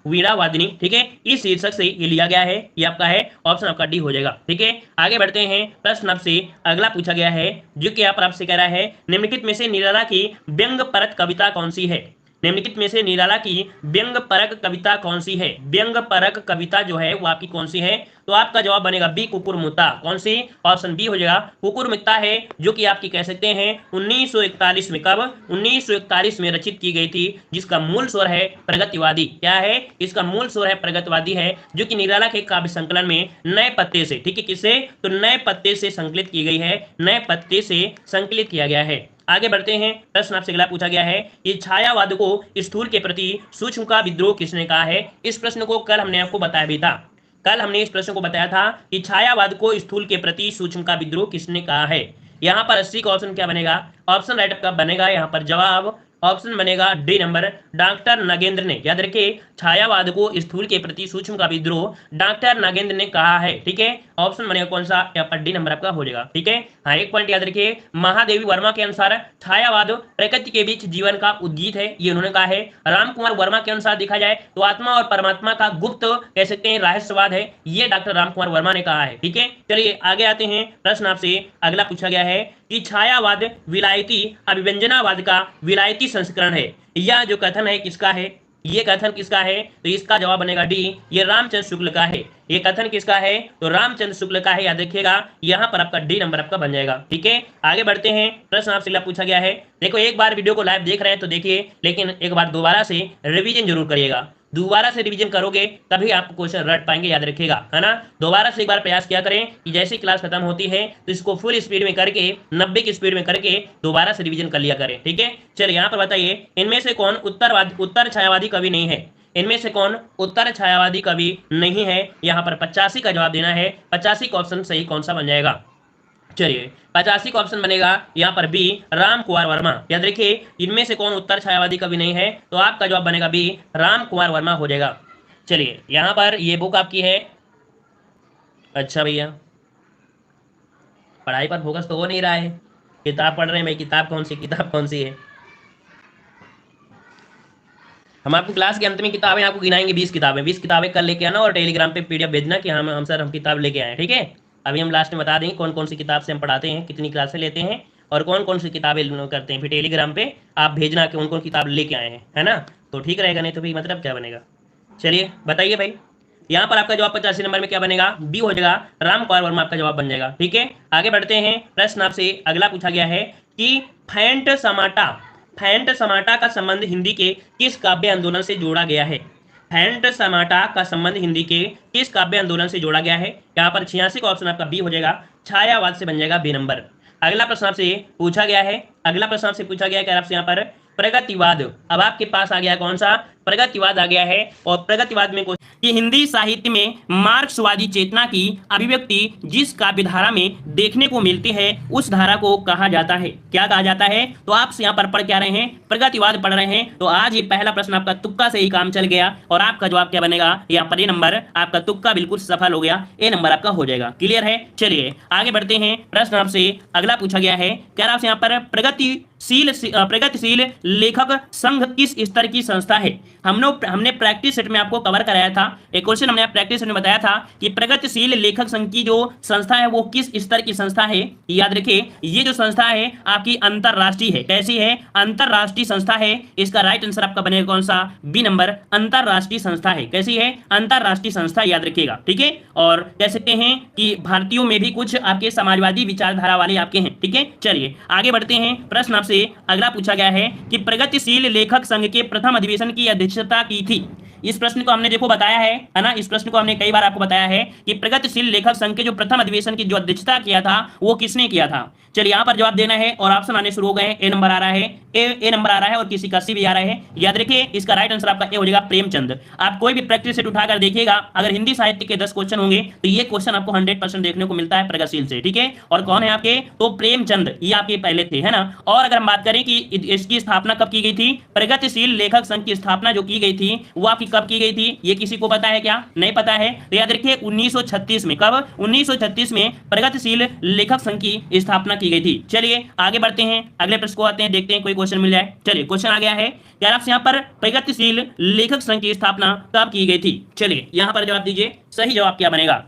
S1: वीणा वादनी, ठीक है। इस शीर्षक से ये लिया गया है, ये आपका है, ऑप्शन आपका डी हो जाएगा, ठीक है। आगे बढ़ते हैं, प्रश्न आपसे अगला पूछा गया है, जो कि यहाँ पर आपसे कह रहा है निम्नलिखित में से निराला की व्यंग परक कविता कौन सी है। निम्नलिखित में से निराला की व्यंग परक कविता कौन सी है। व्यंग परक कविता जो है वो आपकी कौन सी है, तो आपका जवाब बनेगा बी, कुकुरमुत्ता। कौन सी, ऑप्शन बी हो जाएगा, कुकुरमुत्ता है, जो कि आपकी कह सकते हैं 1941 में, कब, 1941 में रचित की गई थी, जिसका मूल स्वर है प्रगतिवादी। क्या है, इसका मूल स्वर है प्रगतिवादी है, जो कि निराला के काव्य संकलन में नए पत्ते से, ठीक है, किससे, तो नए पत्ते से संकलित की गई है, नए पत्ते से संकलित किया गया है। आगे बढ़ते हैं, प्रश्न आपसे अगला पूछा गया है, ये छायावाद को स्थूल के प्रति सूक्ष्म का विद्रोह किसने कहा है। इस प्रश्न को कल हमने आपको बताया भी था, कल हमने इस प्रश्न को बताया था कि छायावाद को स्थूल के प्रति सूक्ष्म का विद्रोह किसने कहा है। यहाँ पर 80 का ऑप्शन क्या बनेगा, ऑप्शन राइट आपका बनेगा यहाँ पर जवाब ऑप्शन बनेगा डी नंबर, डॉक्टर नागेंद्र ने। याद रखिए, छायावाद को स्थूल के प्रति सूक्ष्म का विद्रोह डॉक्टर नागेंद्र ने कहा है। ठीक है, ऑप्शन बनेगा कौन सा, यहाँ पर डी नंबर आपका हो जाएगा। ठीक है, हाँ एक पॉइंट याद रखिए, महादेवी वर्मा के अनुसार छायावाद प्रकृति के बीच जीवन का उद्गीत है, ये उन्होंने कहा है। रामकुमार वर्मा के अनुसार देखा जाए तो आत्मा और परमात्मा का गुप्त कह सकते हैं रहस्यवाद है, ये डॉक्टर रामकुमार वर्मा ने कहा है। ठीक है, चलिए आगे आते हैं। प्रश्न आपसे अगला पूछा गया है कि छायावाद विलायती अभिव्यंजनावाद का विलायती संस्करण है। यह जो कथन है किसका है, ये कथन किसका है, तो इसका जवाब बनेगा डी, ये रामचंद्र शुक्ल का है। ये कथन किसका है, तो रामचंद्र शुक्ल का है, याद रखिएगा, यहां पर आपका डी नंबर आपका बन जाएगा। ठीक है, आगे बढ़ते हैं। प्रश्न आपसे पूछा गया है, देखो एक बार वीडियो को लाइव देख रहे हैं तो देखिए, लेकिन एक बार दोबारा से रिवीजन जरूर करिएगा। दोबारा से रिवीजन करोगे तभी आप क्वेश्चन रट पाएंगे, याद रखिएगा, है ना। दोबारा से एक बार प्रयास किया करें कि जैसे क्लास खत्म होती है तो इसको फुल स्पीड में करके 90 की स्पीड में करके दोबारा से रिवीजन कर लिया करें। ठीक है, चलिए यहाँ पर बताइए, इनमें से कौन उत्तर छायावादी कवि नहीं है। इनमें से कौन उत्तर छायावादी कवि नहीं है, यहाँ पर 85 का जवाब देना है। 85 का ऑप्शन सही कौन सा बन जाएगा, चलिए 85 का ऑप्शन बनेगा यहाँ पर बी, राम कुमार वर्मा। याद रखिए, इनमें से कौन उत्तर छायावादी कवि नहीं है, तो आपका जवाब बनेगा बी, राम कुमार वर्मा हो जाएगा। चलिए यहाँ पर ये बुक आपकी है। अच्छा भैया, पढ़ाई पर फोकस तो हो नहीं रहा है, किताब पढ़ रहे हैं भाई, किताब कौन सी है। हम आपको क्लास के अंत में किताबें आपको गिनाएंगे, 20 किताबें, 20 किताबें कल लेके आना और टेलीग्राम पे PDF भेजना कि हम सर हम किताब लेके आए। ठीक है, अभी हम लास्ट में बता देंगे कौन कौन सी किताब से हम पढ़ाते हैं, कितनी क्लासें लेते हैं और कौन कौन सी किताबें करते हैं। फिर टेलीग्राम पे आप भेजना कि कौन कौन किताब लेके आए हैं, है ना, तो ठीक रहेगा, नहीं तो भाई मतलब क्या बनेगा। चलिए बताइए भाई, यहाँ पर आपका जवाब 85 नंबर में क्या बनेगा, बी हो जाएगा, राम कुमार वर्मा आपका जवाब बन जाएगा। ठीक है, आगे बढ़ते हैं। प्रश्न आपसे अगला पूछा गया है कि फैंट समाटा का संबंध हिंदी के किस काव्य आंदोलन से जोड़ा गया है। फैंट समाटा का संबंध हिंदी के किस काव्य आंदोलन से जोड़ा गया है, यहाँ पर 86 का ऑप्शन आपका बी हो जाएगा, छायावाद से बन जाएगा बी नंबर। अगला प्रश्न आपसे पूछा गया है, कि आपसे यहाँ पर प्रगतिवाद, अब आपके पास आ गया कौन सा, प्रगतिवाद आ गया है। और प्रगतिवाद में कि हिंदी साहित्य में मार्क्सवादी चेतना की अभिव्यक्ति जिस काव्यधारा में देखने को मिलती है उस धारा को कहा जाता है, क्या कहा जाता है, तो आप यहाँ पर पढ़ क्या रहे हैं, प्रगतिवाद पढ़ रहे हैं। तो आज ये पहला प्रश्न आपका तुक्का से ही काम चल गया और आपका जवाब क्या बनेगा, यहाँ पर ए नंबर, आपका तुक्का बिल्कुल सफल हो गया, ए नंबर आपका हो जाएगा। क्लियर है, चलिए आगे बढ़ते हैं। प्रश्न आपसे अगला पूछा गया है, क्या आपसे यहाँ पर प्रगतिशील लेखक संघ किस स्तर की संस्था है। हमने प्रैक्टिस सेट में आपको कवर कराया था, एक क्वेश्चन हमने प्रैक्टिस सेट में बताया था कि प्रगतिशील लेखक संघ की जो संस्था है वो किस स्तर की संस्था है। याद रखिए, ये जो संस्था है आपकी अंतरराष्ट्रीय है। कैसी है, अंतरराष्ट्रीय संस्था है। इसका राइट आंसर आपका बनेगा कौन सा, बी नंबर, अंतरराष्ट्रीय संस्था है। कैसी है, अंतरराष्ट्रीय संस्था, याद रखिएगा। ठीक है, और कह सकते हैं कि भारतीयों में भी कुछ आपके समाजवादी विचारधारा वाले आपके हैं। ठीक है, चलिए आगे बढ़ते हैं। प्रश्न आपसे अगला पूछा गया है कि प्रगतिशील लेखक संघ के प्रथम अधिवेशन की अध्यक्षता की थी। इस प्रश्न को हमने देखो बताया है ना, इस प्रश्न को हमने कई बार आपको बताया है कि प्रगतिशील लेखक संघ के जो प्रथम अधिवेशन की जो अध्यक्षता किया था वो किसने किया था। चलिए यहाँ पर जवाब देना है और ऑप्शन आने शुरू हो गए हैं। ए नंबर आ रहा है, ए नंबर आ रहा है और किसी का सी भी आ रहा है। याद रखिए, इसका राइट आंसर आपका ए हो जाएगा, प्रेमचंद। आप कोई भी प्रैक्टिस सेट उठाकर देखिएगा, अगर हिंदी साहित्य के 10 क्वेश्चन होंगे तो ये क्वेश्चन आपको 100% देखने को मिलता है प्रगतिशील से। ठीक है, और कौन है आपके, तो प्रेमचंद, ये आपके पहले थे, है ना। और अगर हम बात करें कि इसकी स्थापना कब की गई थी, प्रगतिशील लेखक संघ की स्थापना जो की गई थी वो आपकी कब की गई थी, ये किसी को पता है क्या, नहीं पता है तो याद रखिए 1936 में। कब, 1936 में प्रगतिशील लेखक संघ की स्थापना की गई थी। चलिए आगे बढ़ते हैं, अगले प्रश्न को आते हैं, देखते हैं कोई क्वेश्चन मिल जाए। चलिए क्वेश्चन आ गया है, क्या आपसे यहाँ पर प्रगतिशील लेखक संघ की स्थापना कब की गई थी। चलिए यहाँ पर जवाब दीजिए, सही जवाब क्या बनेगा।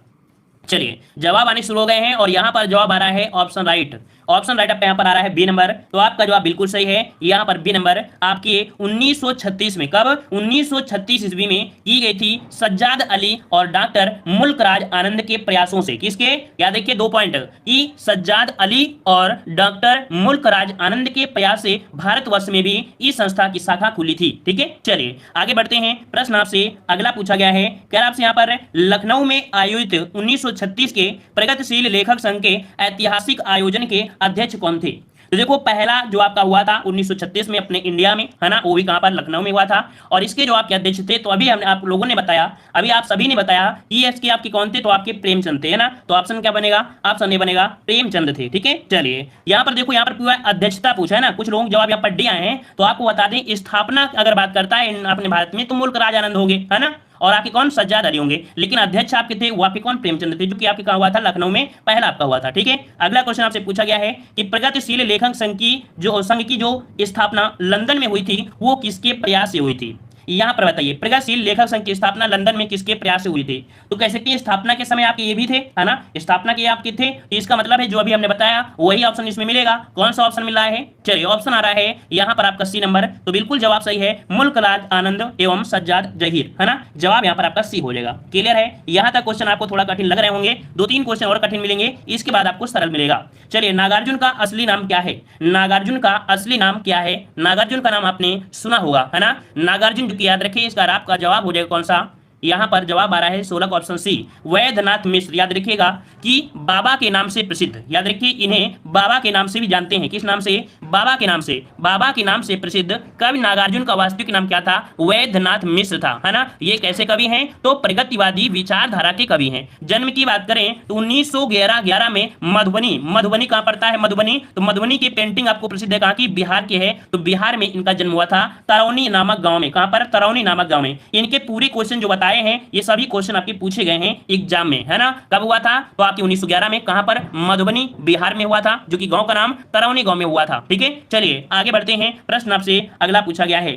S1: चलिए जवाब आने शुरू हो गए हैं और यहाँ पर जवाब आ रहा है ऑप्शन राइट। ऑप्शन राइट आपका यहाँ पर आ रहा है बी नंबर, तो आपका जवाब बिल्कुल सही है। यहाँ पर बी नंबर आपके 1936 में, कब, 1936 ईस्वी में की गई थी सज्जाद अली और डॉक्टर मुल्कराज आनंद के प्रयासों से। किसके, याद रखिए 2 पॉइंट, कि सज्जाद अली और डॉक्टर मुल्कराज आनंद के प्रयास से भारतवर्ष में भी इस संस्था की शाखा खुली थी। ठीक है, चलिए आगे बढ़ते हैं। प्रश्न आपसे अगला पूछा गया है, क्या आपसे यहाँ पर लखनऊ में आयोजित 1936 के प्रगतिशील लेखक संघ के ऐतिहासिक आयोजन के अध्यक्ष कौन थे। तो देखो पहला जो आपका हुआ था 1936 में अपने इंडिया में, है ना, वो भी कहां पर, लखनऊ में हुआ था। और इसके जो आपके अध्यक्ष थे, तो अभी हमने आप लोगों ने बताया, अभी आप सभी ने बताया कि इसके आपके कौन थे, तो आपके प्रेमचंद थे, है ना। तो ऑप्शन क्या बनेगा, ऑप्शन ए बनेगा, प्रेमचंद थे। ठीक है, चलिए यहाँ पर देखो, यहाँ पर पूरा अध्यक्षता पूछा है ना, कुछ लोग जवाब यहाँ पर डी आए हैं। तो आपको बता दें, स्थापना अगर बात करता है अपने भारत में, तो मुल्क राज आनंद होंगे, है ना। और आपके कौन, सज्जाद अली होंगे। लेकिन अध्यक्ष आपके थे वो आपके कौन, प्रेमचंद थे, जो कि आपके कहा हुआ था, लखनऊ में पहला आपका हुआ था। ठीक है, अगला क्वेश्चन आपसे पूछा गया है कि प्रगतिशील लेखक संघ की जो स्थापना लंदन में हुई थी, वो किसके प्रयास से हुई थी। यहां पर बताइए, प्रगतिशील लेखक संघ की स्थापना लंदन में किसके प्रयास से हुई थी। तो कह सकते हैं स्थापना के समय आपके ये भी थे, है ना, स्थापना के आपके थे। तो इसका मतलब है जो अभी हमने बताया वही ऑप्शन इसमें मिलेगा। कौन सा ऑप्शन मिल रहा है, चलिए ऑप्शन आ रहा है यहाँ पर आपका सी नंबर। तो बिल्कुल जवाब सही है, मुल्क राज आनंद एवं सज्जाद जहीर, है ना। जवाब यहाँ पर आपका सी हो जाएगा। क्लियर है, यहाँ तक क्वेश्चन आपको थोड़ा कठिन लग रहे होंगे, 2-3 क्वेश्चन और कठिन मिलेंगे, इसके बाद आपको सरल मिलेगा। चलिए, नागार्जुन का असली नाम क्या है, नागार्जुन का असली नाम क्या है। नागार्जुन का नाम आपने सुना होगा, है ना। नागार्जुन जो कि याद रखिए, इसका आपका जवाब हो जाएगा कौन सा, यहां पर जवाब आ रहा है 16 का ऑप्शन सी, वैद्यनाथ मिश्र। याद रखिएगा कि बाबा के नाम से प्रसिद्ध, याद रखिए इन्हें बाबा के नाम से भी जानते हैं। किस नाम से, बाबा के नाम से, बाबा के नाम से प्रसिद्ध कवि नागार्जुन का वास्तविक नाम क्या था, वैद्यनाथ मिश्र था, है ना। ये कैसे कवि हैं, तो प्रगतिवादी विचारधारा के कवि हैं। जन्म की बात करें तो 1911 में मधुबनी कहां पड़ता है, मधुबनी। तो मधुबनी की पेंटिंग आपको प्रसिद्ध है, कहां की, बिहार के है। तो बिहार में इनका जन्म हुआ था, तरौनी नामक गांव में। कहां पर, तरौनी नामक गांव में। इनके पूरे क्वेश्चन जो बताए हैं, ये सभी क्वेश्चन आपके पूछे गए हैं एग्जाम में, है ना। कब हुआ था, तो आपके 1911 में, कहां पर, मधुबनी बिहार में हुआ था, जो कि गांव का नाम तरौनी गांव में हुआ था। ठीक है, चलिए आगे बढ़ते हैं। प्रश्न आपसे अगला पूछा गया है,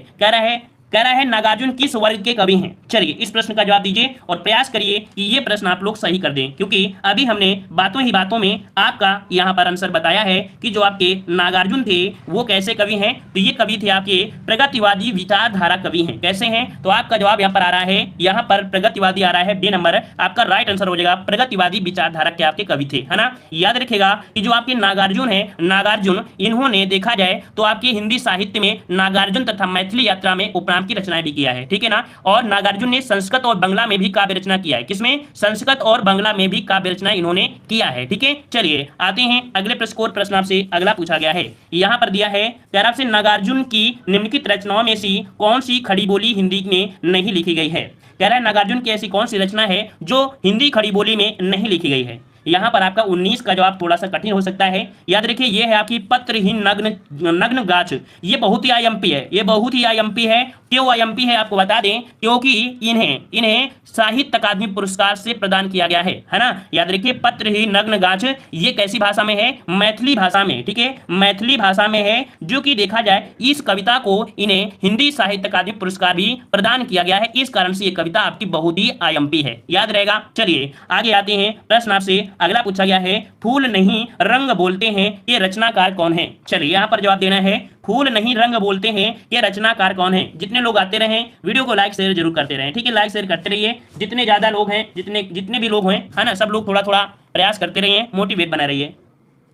S1: कह रहा है नागार्जुन किस वर्ग के कवि हैं। चलिए इस प्रश्न का जवाब दीजिए और प्रयास करिए कि ये प्रश्न आप लोग सही कर दें, क्योंकि अभी हमने बातों ही बातों में आपका यहाँ पर आंसर बताया है कि जो आपके नागार्जुन थे वो कैसे कवि हैं। तो ये कवि थे आपके प्रगतिवादी विचारधारा कवि हैं। कैसे हैं, तो आपका जवाब यहाँ पर आ रहा है, यहाँ पर प्रगतिवादी आ रहा है, डी नंबर आपका राइट आंसर हो जाएगा। प्रगतिवादी विचारधारा के आपके कवि थे, है ना। याद रखेगा कि जो आपके नागार्जुन है, नागार्जुन इन्होंने देखा जाए तो आपके हिंदी साहित्य में नागार्जुन तथा मैथिली यात्रा में उपनाम की रचनाएं भी किया है। ठीक है ना। और नागार्जुन ने संस्कृत और बांग्ला में भी काव्य रचना किया है। किसमें, संस्कृत और बांग्ला में भी काव्य रचना इन्होंने किया है। ठीक है, चलिए आते हैं अगले प्रश्न आपसे अगला पूछा गया है, यहां पर दिया है पैराग्राफ से, नागार्जुन की निम्नलिखित रचनाओं में से कौन सी खड़ी बोली हिंदी में नहीं लिखी गई है। कह रहा है नागार्जुन की ऐसी कौन सी रचना है जो हिंदी खड़ी बोली में नहीं लिखी गई है। यहाँ पर आपका 19 का जवाब थोड़ा सा कठिन हो सकता है। याद रखिए ये है आपकी पत्रहीन नग्न गाछ। ये बहुत ही आईएमपी है, ये बहुत ही आईएमपी है। क्यों आईएमपी है आपको बता दें, क्योंकि इन्हें साहित्य अकादमी पुरस्कार से प्रदान किया गया है ना। याद रखिए पत्रहीन नग्न गाछ, ये कैसी भाषा में है, मैथिली भाषा में। ठीक है, मैथिली भाषा में है, जो कि देखा जाए इस कविता को इन्हें हिंदी साहित्य अकादमी पुरस्कार भी प्रदान किया गया है। इस कारण से ये कविता आपकी बहुत ही आईएमपी है, याद रहेगा। चलिए आगे आते हैं, प्रश्न आपसे अगला पूछा गया है, फूल नहीं रंग बोलते हैं, ये रचनाकार कौन है। चलिए यहाँ पर जवाब देना है, फूल नहीं रंग बोलते हैं, ये रचनाकार कौन है। जितने लोग आते रहे वीडियो को लाइक शेयर जरूर करते रहें। ठीक है, लाइक शेयर करते रहिए। जितने ज्यादा लोग हैं, जितने भी लोग हैं, है ना, सब लोग थोड़ा थोड़ा प्रयास करते रहिए, मोटिवेट बना रहिए।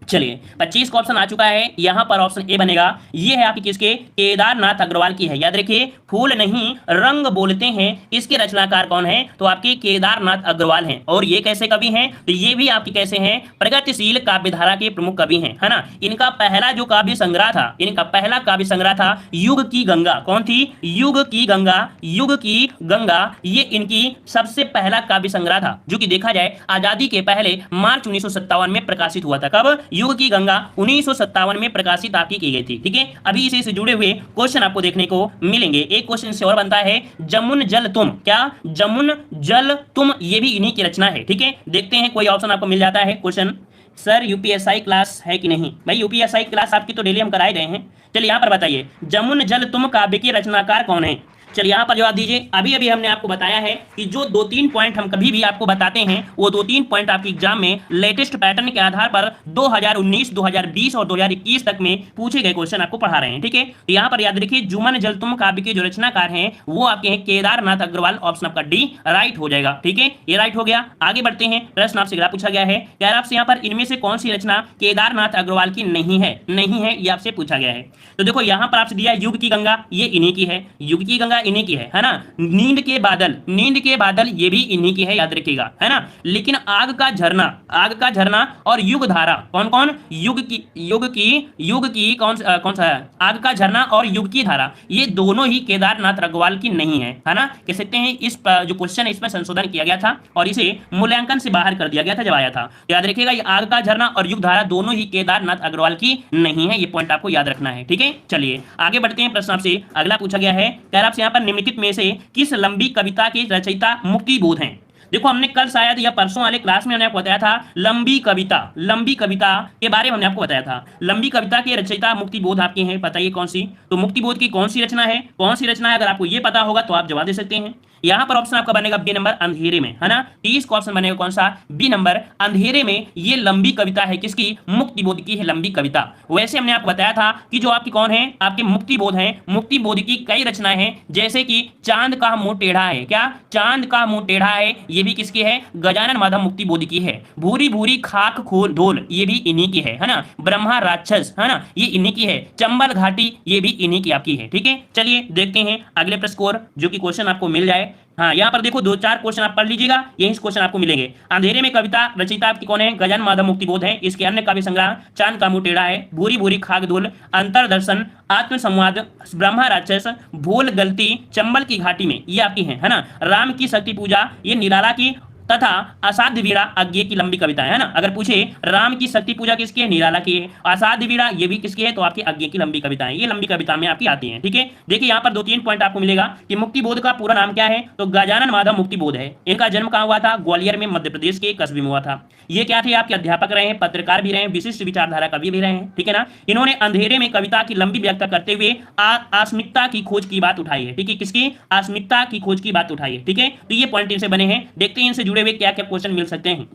S1: चलिए 25 का ऑप्शन आ चुका है, यहां पर ऑप्शन ए बनेगा। ये है आपकी किसके, केदारनाथ अग्रवाल की है। याद रखिए फूल नहीं रंग बोलते हैं, इसके रचनाकार कौन है, तो आपके केदारनाथ अग्रवाल हैं। और ये कैसे कवि हैं, तो ये भी आपके कैसे हैं, प्रगतिशील काव्यधारा के प्रमुख कवि हैं, है ना। इनका पहला जो काव्य संग्रह था, इनका पहला काव्य संग्रह था युग की गंगा। कौन थी, युग की गंगा। युग की गंगा ये इनकी सबसे पहला काव्य संग्रह था, जो कि देखा जाए आजादी के पहले मार्च 1957 में प्रकाशित हुआ था। कब, युग की गंगा 1957 में प्रकाशित आपकी की गई थी। ठीक है, अभी इसी से जुड़े हुए क्वेश्चन आपको देखने को मिलेंगे। एक क्वेश्चन से और बनता है, जमुन जल तुम, क्या जमुन जल तुम, ये भी इन्हीं की रचना है। ठीक है, देखते हैं कोई ऑप्शन आपको मिल जाता है। क्वेश्चन, सर यूपीएसआई क्लास है कि नहीं। भाई यूपीएसआई क्लास आपकी तो डेली हम कराए गए हैं। चलिए यहाँ पर बताइए, जमुन जल तुम काव्य के रचनाकार कौन है। चलिए यहाँ पर जवाब दीजिए। अभी अभी हमने आपको बताया है कि जो 2-3 पॉइंट हम कभी भी आपको बताते हैं, वो 2-3 पॉइंट आपके एग्जाम में लेटेस्ट पैटर्न के आधार पर 2019, 2020 और 2021 तक में पूछे गए क्वेश्चन आपको पढ़ा रहे हैं। ठीक है, तो यहाँ पर याद रखिए जुमन जल तुम काव्य के जो रचनाकार हैं वो आपके हैं केदारनाथ अग्रवाल। ऑप्शन आपका डी राइट हो जाएगा। ठीक है, ये राइट हो गया। आगे बढ़ते हैं, प्रश्न आपसे अगला पूछा गया है, क्या आपसे यहाँ पर इनमें से कौन सी रचना केदारनाथ अग्रवाल की नहीं है, ये आपसे पूछा गया है। तो देखो यहाँ पर आपसे दिया युग की गंगा, ये इन्हीं की है। युग की गंगा इन्हीं की है ना। नींद के बादल, नींद के बादल ये भी इन्हीं की है, याद रखिएगा, है ना। लेकिन आग का झरना, आग का झरना और युग धारा, कौन कौन, युग की कौन सा है, आग का झरना और युग की धारा, ये दोनों ही केदारनाथ रघवाल की नहीं है ना। कह सकते हैं इस जो क्वेश्चन है इसमें संशोधन किया गया था और इसे मूल्यांकन से बाहर कर दिया गया था जब आया था। याद रखिएगा ये आग का झरना और युग धारा दोनों ही केदारनाथ अग्रवाल की नहीं है, ये पॉइंट आपको याद रखना है, ठीक है। चलिए आगे बढ़ते हैं, प्रश्न आपसे अगला पूछा गया है, कह रहा आपसे यहाँ पर निम्नलिखित में से किस लंबी कविता के रचयिता मुक्ति बोध हैं। देखो हमने कल शायद या परसों वाले क्लास में हमने आपको बताया था लंबी कविता, लंबी कविता के बारे में हमने आपको बताया था। लंबी कविता के रचयिता मुक्ति बोध आपके हैं, बताइए कौन सी। तो मुक्ति बोध की कौन सी रचना है, कौन सी रचना है, अगर आपको ये पता होगा तो आप जवाब दे सकते हैं। यहाँ पर ऑप्शन आपका बनेगा बी नंबर अंधेरे में, है ना। 30 का ऑप्शन बनेगा कौन सा, बी नंबर अंधेरे में। ये लंबी कविता है किसकी, मुक्ति बोध की है लंबी कविता। वैसे हमने आपको बताया था कि जो आपकी कौन है, आपके मुक्ति बोध है, मुक्ति बोध की कई रचनाएं हैं, जैसे कि चांद का मुंह टेढ़ा है, क्या चांद का मुंह टेढ़ा है, ये भी किसकी है, गजानन माधव मुक्ति बोध की है। भूरी भूरी खाक खोल ढोल, ये भी इन्हीं की है ना। ब्रह्मा राक्षस, है ना, ये इन्हीं की है। चंबल घाटी, ये भी इन्हीं की आपकी है, ठीक है। चलिए देखते हैं अगले प्रश्न को, जो कि क्वेश्चन आपको मिल जाए। हाँ यहाँ पर देखो 2-4 क्वेश्चन आप पढ़ लीजिएगा, यही क्वेश्चन आपको मिलेंगे। अंधेरे में कविता रचयिता आपकी कौन है, गजानन माधव मुक्ति बोध है। इसके अन्य काव्य संग्रह चांद का मुंह टेढ़ा है, भूरी भूरी खाक धूल, अंतरदर्शन, आत्मसंवाद, ब्रह्मा राक्षस, भूल गलती, चंबल की घाटी में, ये आपकी है ना। राम की शक्ति पूजा, ये निराला की, तथा असाध्य वीणा अज्ञे की लंबी कविता है ना। अगर पूछे राम की शक्ति पूजा किसकी है, निराला की है। असाध्य वीणा ये भी किसकी है, तो आपकी अज्ञे की लंबी कविता है, ये लंबी कविता में आपकी आती है, ठीक है। देखिए यहाँ पर 2-3 पॉइंट आपको मिलेगा कि मुक्ति बोध का पूरा नाम क्या है, तो गजानन माधव मुक्ति बोध है। इनका जन्म कहाँ हुआ था, ग्वालियर में, मध्य प्रदेश के कस्बे में हुआ था। ये क्या थे, आपके अध्यापक रहे हैं, पत्रकार भी रहे हैं, विशिष्ट विचारधारा कवि भी रहे हैं, ठीक है ना। इन्होंने अंधेरे में कविता की लंबी व्याख्या करते हुए आस्मिकता की खोज की बात उठाई है, ठीक है। किसकी, आस्मिकता की खोज की बात उठाई है, ठीक है। तो ये पॉइंट इनसे बने हैं, देखते हैं इनसे जुड़े हुए क्या क्या क्वेश्चन मिल सकते हैं।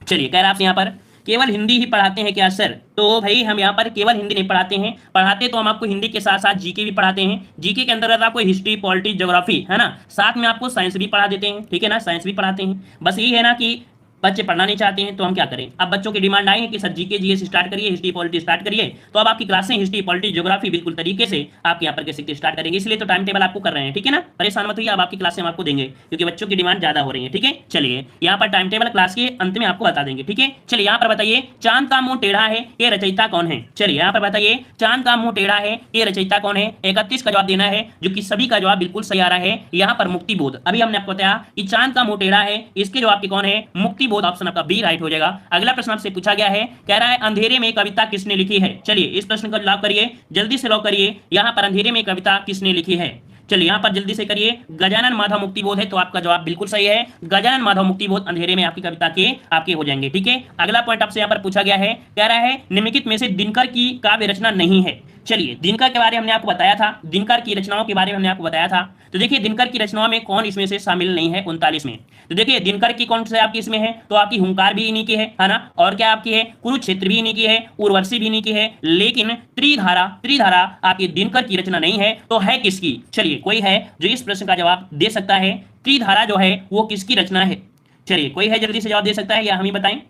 S1: चलिए कह रहा आपसे यहाँ पर केवल हिंदी ही पढ़ाते हैं क्या सर, तो भाई हम यहाँ पर केवल हिंदी नहीं पढ़ाते हैं, पढ़ाते तो हम आपको हिंदी के साथ साथ जीके भी पढ़ाते हैं। जीके के अंतर्गत आपको हिस्ट्री, पॉलिटिक्स, ज्योग्राफी, है ना, साथ में आपको साइंस भी पढ़ा देते हैं, ठीक है ना, साइंस भी पढ़ाते हैं। बस यही है ना कि बच्चे पढ़ना नहीं चाहते हैं तो हम क्या करें। अब बच्चों की डिमांड आई है कि सर जीके जीएस स्टार्ट करिए, हिस्ट्री पॉलिटी स्टार्ट करिए, तो अब आपकी क्लासें हिस्ट्री पॉलिटी ज्योग्राफी बिल्कुल तरीके से आपके यहाँ पर कैसे स्टार्ट करेंगे, इसलिए तो टाइम टेबल आपको कर रहे हैं, ठीक है ना। परेशान मत होइए, अब आपकी क्लासें हम आपको देंगे क्योंकि बच्चों की डिमांड ज्यादा हो रही है, ठीक है। चलिए यहाँ पर टाइम टेबल क्लास के अंत में आपको बता देंगे, ठीक है। चलिए यहाँ पर बताइए चांद का मुंह टेढ़ा है, ये रचयिता कौन है। चलिए यहाँ पर बताइए चांद का मुंह टेढ़ा है, ये रचयिता कौन है। 31 का जवाब देना है, जो कि सभी का जवाब बिल्कुल सही आ रहा है। यहाँ पर मुक्ति बोध, अभी हमने आपको बताया कि चांद का मुंह टेढ़ा है, इसके जवाब की कौन है, मुक्ति बोध। ऑप्शन आपका बी राइट हो जाएगा। अगला प्रश्न आपसे पूछा गया है, कह रहा है अंधेरे में कविता किसने लिखी है। चलिए इस प्रश्न को लॉक करिए, जल्दी से लॉक करिए। यहाँ पर अंधेरे में कविता किसने लिखी है, चलिए यहाँ पर जल्दी से करिए। गजानन माधव मुक्ति बोध है, तो आपका जवाब बिल्कुल सही है। गजानन माधव मुक्ति बोध अंधेरे में आपकी कविता के आपके हो जाएंगे, ठीक है। अगला पॉइंट आपसे यहाँ पर पूछा गया है, कह रहा है निम्नलिखित में से दिनकर की काव्य रचना नहीं है। चलिए दिनकर के बारे में हमने आपको बताया था, दिनकर की रचनाओं के बारे में हमने आपको बताया था। तो देखिए दिनकर की रचनाओं में कौन इसमें से शामिल नहीं है 39 में। तो देखिए दिनकर की कौन से आपकी इसमें है, तो आपकी हुंकार भी इन्हीं की है ना। और क्या आपकी है, कुरुक्षेत्र भी इन्हीं की है, उर्वशी भी इन्हीं की है। लेकिन त्रिधारा, त्रिधारा आपकी दिनकर की रचना नहीं है, तो है किसकी। चलिए कोई है जो इस प्रश्न का जवाब दे सकता है, त्रिधारा जो है वो किसकी रचना है। चलिए कोई है जल्दी से जवाब दे सकता है या हम ही बताएं।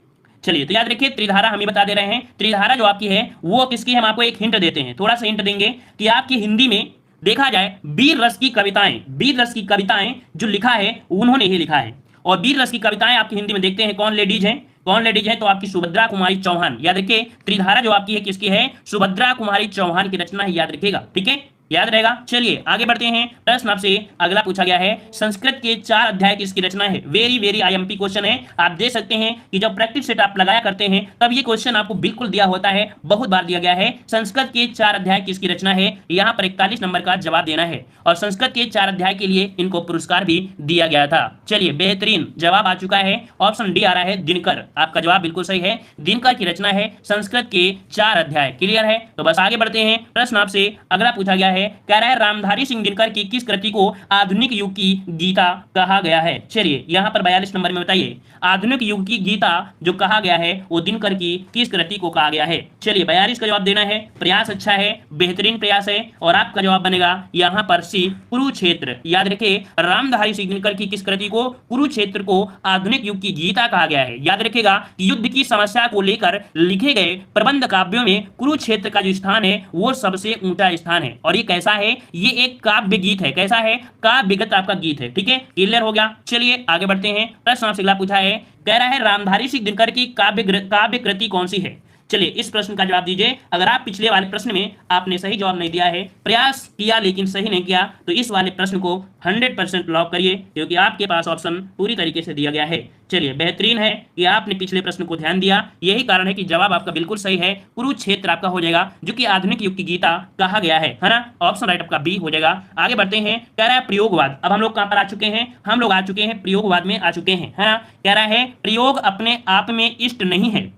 S1: चलिए तो याद रखिए त्रिधारा हम ही बता दे रहे हैं। त्रिधारा जो आपकी है वो किसकी है, हम आपको एक हिंट देते हैं, थोड़ा सा हिंट देंगे कि आपकी हिंदी में देखा जाए वीर रस की कविताएं, वीर रस की कविताएं जो लिखा है उन्होंने ही लिखा है। और वीर रस की कविताएं आपकी हिंदी में देखते हैं कौन लेडीज हैं, कौन लेडीज है, तो आपकी सुभद्रा कुमारी चौहान। याद रखिए त्रिधारा जो आपकी है किसकी है, सुभद्रा कुमारी चौहान की रचना है, याद रखिएगा, ठीक है, याद रहेगा। चलिए आगे बढ़ते हैं, प्रश्न आपसे अगला पूछा गया है, संस्कृत के 4 अध्याय किसकी रचना है। वेरी वेरी आईएमपी क्वेश्चन है। आप देख सकते हैं कि जब प्रैक्टिस सेट आप लगाया करते हैं तब ये क्वेश्चन आपको बिल्कुल दिया होता है, बहुत बार दिया गया है। संस्कृत के 4 अध्याय किसकी रचना है, यहाँ पर 41 नंबर का जवाब देना है। और संस्कृत के 4 अध्याय के लिए इनको पुरस्कार भी दिया गया था। चलिए बेहतरीन जवाब आ चुका है, ऑप्शन डी आ रहा है दिनकर। आपका जवाब बिल्कुल सही है, दिनकर की रचना है संस्कृत के 4 अध्याय। क्लियर है, तो बस आगे बढ़ते हैं। प्रश्न आपसे अगला पूछा गया है, कह रहा है रामधारी सिंह दिनकर की किस कृति को आधुनिक युग की गीता कहा गया है। चलिए यहाँ पर 42 नंबर में बताइए, आधुनिक युग की गीता जो कहा गया है वो दिनकर की किस कृति को कहा गया है। चलिए 42 का जवाब देना है, प्रयास अच्छा है, बेहतरीन प्रयास है। और आपका जवाब बनेगा यहाँ पर सी, कुरुक्षेत्र। याद रखिए रामधारी सिंह दिनकर की किस कृति को, कुरुक्षेत्र को आधुनिक युग की गीता कहा गया है। याद रखिएगा युद्ध की समस्या को लेकर लिखे गए प्रबंध काव्यों में कुरुक्षेत्र का जो स्थान है वो सबसे ऊंचा स्थान है। और ये कैसा है, ये एक काव्य गीत है। कैसा है? काव्यगत आपका गीत है। ठीक है, क्लियर हो गया। चलिए आगे बढ़ते हैं। प्रश्न आपसे अगला पूछा है, कह रहा है रामधारी सिंह दिनकर की काव्य कृति कौन सी है? चलिए इस प्रश्न का जवाब दीजिए। अगर आप पिछले वाले प्रश्न में आपने सही जवाब नहीं दिया है, प्रयास किया लेकिन सही नहीं किया, तो इस वाले प्रश्न को 100% लॉक करिए, क्योंकि आपके पास ऑप्शन पूरी तरीके से दिया गया है। चलिए बेहतरीन है कि आपने पिछले प्रश्न को ध्यान दिया, यही कारण है कि जवाब आपका बिल्कुल सही है। कुरुक्षेत्र आपका हो जाएगा, जो कि आधुनिक युग की गीता कहा गया है ना। ऑप्शन राइट आपका बी हो जाएगा। आगे बढ़ते हैं। कह रहा है प्रयोगवाद। अब हम लोग कहां पर आ चुके हैं? हम लोग आ चुके हैं प्रयोगवाद में आ चुके हैं, है ना। कह रहा है प्रयोग अपने आप में इष्ट नहीं है,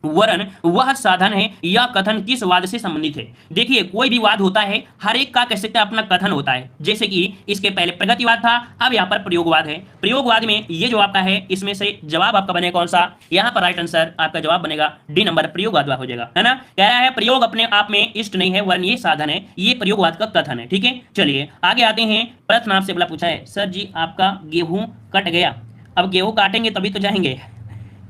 S1: वरन वह साधन है या कथन किस वाद से संबंधित है। देखिए कोई भी वाद होता है, हर एक का कह सकते हैं अपना कथन होता है। जैसे कि इसके पहले प्रगतिवाद था, अब यहाँ पर प्रयोगवाद है। प्रयोगवाद में ये जो आपका है, इसमें से जवाब आपका बनेगा कौन सा? यहाँ पर राइट आंसर आपका जवाब बनेगा डी नंबर, प्रयोगवाद हो जाएगा, है ना। कह रहा है प्रयोग अपने आप में इष्ट नहीं है, वरन ये साधन है, ये प्रयोगवाद का कथन है। ठीक है, चलिए आगे आते हैं। प्रश्न आपसे अगला पूछा है, सर जी आपका गेहूं कट गया। अब गेहूं काटेंगे तभी तो जाएंगे,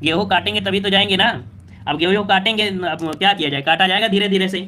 S1: गेहूं काटेंगे तभी तो जाएंगे ना। अब गेहूं काटेंगे, अब क्या किया जाए? काटा जाएगा धीरे धीरे से।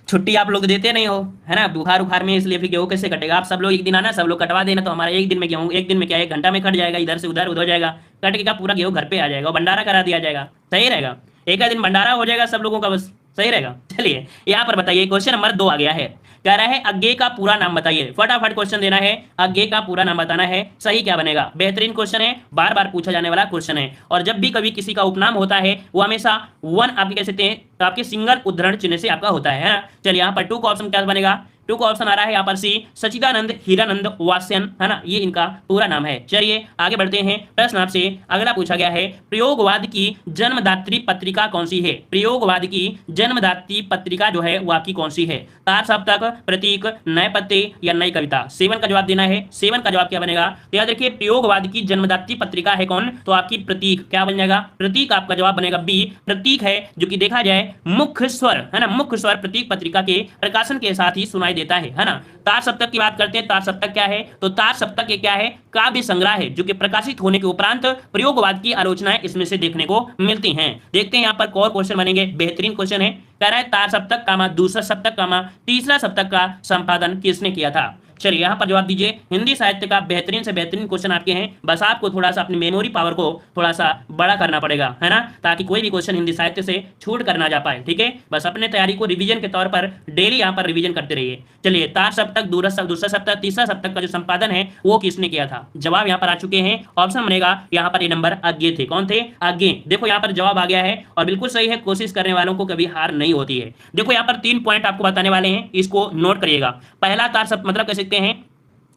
S1: छुट्टी आप लोग देते नहीं हो, है ना, बुखार उखार में, इसलिए फिर गेहूं कैसे कटेगा? आप सब लोग एक दिन आना, सब लोग कटवा देना, तो हमारा एक दिन में गेहूं, एक दिन में क्या, 1 घंटा में कट जाएगा, इधर से उधर हो जाएगा, कट के का पूरा गेहूं घर पे आ जाएगा और भंडारा करा दिया जाएगा। सही रहेगा, एक दिन भंडारा हो जाएगा सब लोगों का, बस सही रहेगा। चलिए यहाँ पर बताइए, क्वेश्चन नंबर 2 आ गया है। कह रहा है अज्ञेय का पूरा नाम बताइए। फटाफट क्वेश्चन देना है, अज्ञेय का पूरा नाम बताना है। सही क्या बनेगा? बेहतरीन क्वेश्चन है, बार बार पूछा जाने वाला क्वेश्चन है। और जब भी कभी किसी का उपनाम होता है, वो हमेशा वन आपके कह सकते हैं, तो आपके सिंगल उद्धरण चिन्ह से आपका होता है ना। चलिए यहाँ पर 2 का ऑप्शन क्या बनेगा? 2 का ऑप्शन आ रहा है यहाँ पर सी, सचिदानंद हीरानंद वास्यन, है ना, ये इनका पूरा नाम है। चलिए आगे बढ़ते हैं। प्रश्न आपसे अगला पूछा गया है, प्रयोगवाद की जन्मदात्री पत्रिका कौन सी है? प्रयोगवाद की जन्मदात्री पत्रिका जो है वो आपकी कौन सी है? तार सप्तक, प्रतीक, नए पत्ते या नई कविता? 7 का जवाब देना है। 7 का जवाब क्या बनेगा? तो याद रखिए प्रयोगवाद की जन्मदात्री पत्रिका है कौन? तो आपकी प्रतीक। क्या बन जाएगा? प्रतीक आपका जवाब बनेगा बी, प्रतीक है, जो कि देखा जाए मुख्य स्वर, है ना, मुख्य स्वर प्रतीक पत्रिका के प्रकाशन के साथ ही सुनाई देता है ना। तार सप्तक की बात करते हैं। तार सप्तक क्या है? तो तार सप्तक क्या है? काव्य संग्रह है, जो कि प्रकाशित होने के उपरांत प्रयोगवाद की आलोचनाएं इसमें से देखने को मिलती हैं। देखते हैं यहाँ पर और क्वेश्चन बनेंगे। बेहतरीन क्वेश्चन है। कह रहा है तार सप्तक कामा दूसरा सप्तक कामा तीसरा सप्तक का संपादन किसने किया था? चलिए यहाँ पर जवाब दीजिए। हिंदी साहित्य का बेहतरीन से बेहतरीन क्वेश्चन आपके हैं, बस आपको थोड़ा सा अपनी मेमोरी पावर को थोड़ा सा बड़ा करना पड़ेगा, है ना, ताकि कोई भी क्वेश्चन हिंदी साहित्य से छूट कर ना जा पाए। ठीक है, बस अपने तैयारी को रिवीजन के तौर पर डेली यहाँ पर रिवीजन करते रहिए। चलिए तार सप्तक, दूसरा सप्तक, तीसरा सप्तक का जो संपादन है वो किसने किया था? जवाब यहाँ पर आ चुके हैं। ऑप्शन बनेगा यहाँ पर, ये नंबर अज्ञेय थे। कौन थे? अज्ञेय। देखो यहाँ पर जवाब आ गया है और बिल्कुल सही है। कोशिश करने वालों को कभी हार नहीं होती है। देखो यहाँ पर 3 पॉइंट आपको बताने वाले हैं, इसको नोट करिएगा। पहला तार सप्तक मतलब कह सकते हैं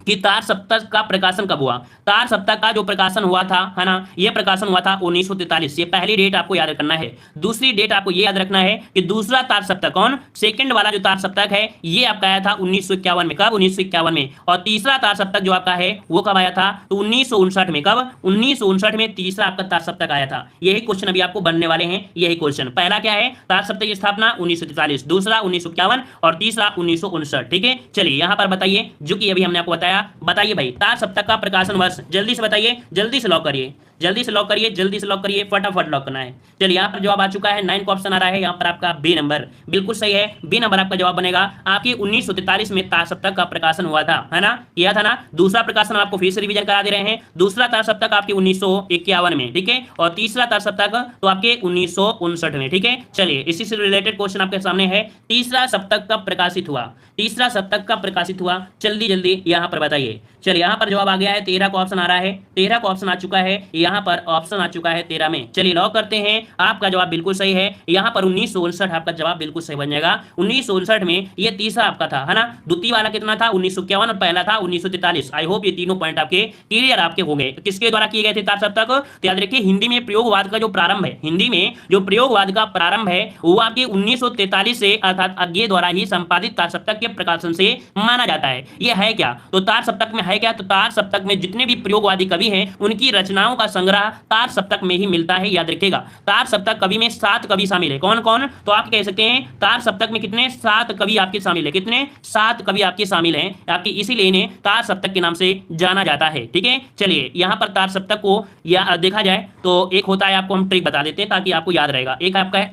S1: कि तार सप्तक का प्रकाशन कब हुआ? तार सप्तक का जो प्रकाशन हुआ था, है ना, ये प्रकाशन हुआ था 1943। ये पहली डेट आपको याद रखना है। दूसरी डेट आपको ये याद रखना है कि दूसरा तार सप्तक कौन, सेकंड वाला जो तार सप्तक है ये आपका आया था 1951 में। कब? 1951 में। और तीसरा तार सप्तक जो आपका है वो कब आया था? तो 1959 में। कब? 1959 में तीसरा आपका तार सप्तक आया था। यही क्वेश्चन अभी आपको बनने वाले हैं। यही क्वेश्चन पहला क्या है? तार सप्तक की स्थापना 1943, दूसरा 1951 और तीसरा 1959। ठीक है, चलिए यहाँ पर बताइए, जो कि अभी हमने आपको बताया। बताइए भाई, तार सप्तक का प्रकाशन वर्ष जल्दी से बताइए, जल्दी से लॉक करिए, जल्दी से लॉक करिए, जल्दी से लॉक करिए, फटाफट लॉक करना है। चलिए यहाँ पर जवाब आ चुका है। 9 का ऑप्शन आ रहा है यहाँ पर आपका बी नंबर, बिल्कुल सही है। बी नंबर आपका जवाब बनेगा। आपके 1943 में तार सप्तक का प्रकाशन हुआ था, है ना, किया था ना। दूसरा प्रकाशन आपको फिर से रिवीजन करा दे रहे हैं। दूसरा तार सप्तक आपके 1951 में, ठीक है, और तीसरा तार सप्तक तो आपके 1959 में। ठीक है, चलिए इसी से रिलेटेड क्वेश्चन आपके सामने है। तीसरा सप्तक कब प्रकाशित हुआ? तीसरा सप्तक कब प्रकाशित हुआ? जल्दी जल्दी यहाँ पर बताइए। चलिए यहाँ पर जवाब आ गया है। 13 का ऑप्शन आ रहा है। 13 का ऑप्शन आ चुका है। यहाँ पर ऑप्शन आ चुका है 13 में। चलिए लॉक करते हैं। आपका जवाब बिल्कुल सही है। यहाँ पर 1959 आपका जवाब बिल्कुल सही बन जाएगा। 1959 में ये तीसरा आपका था, है ना। द्वितीय वाला कितना था? 1951 और पहला था 1943। आई होप ये तीनों पॉइंट आपके क्लियर आपके हो गए। किसके द्वारा किए गए थे तार सप्तक? तो याद रखिए हिंदी में प्रयोगवाद का जो प्रारंभ है, हिंदी में जो प्रयोगवाद का प्रारंभ है वो आपके 1943 से अर्थात अज्ञेय द्वारा ही संपादित तार सप्तक के प्रकाशन से माना जाता है। ये है क्या? तो तार सप्तक में है क्या? तो तार सप्तक में जितने भी प्रयोगवादी कवि हैं उनकी रचनाओं का संग्रह तार सप्तक में ही मिलता है। याद रखिएगा तार सप्तक कवि में 7 कवि शामिल है। कौन कौन? तो आप कह सकते हैं तार सप्तक में कितने? 7 कवि आपके शामिल है। कितने? 7 कवि आपके शामिल हैं आपकी, इसीलिए इन्हें तार सप्तक के नाम से जाना जाता है। ठीक है, चलिए यहाँ पर तार सप्तक को या देखा जाए तो एक होता है, आपको हम ट्रिक बता देते हैं ताकि आपको याद रहेगा। एक आपका है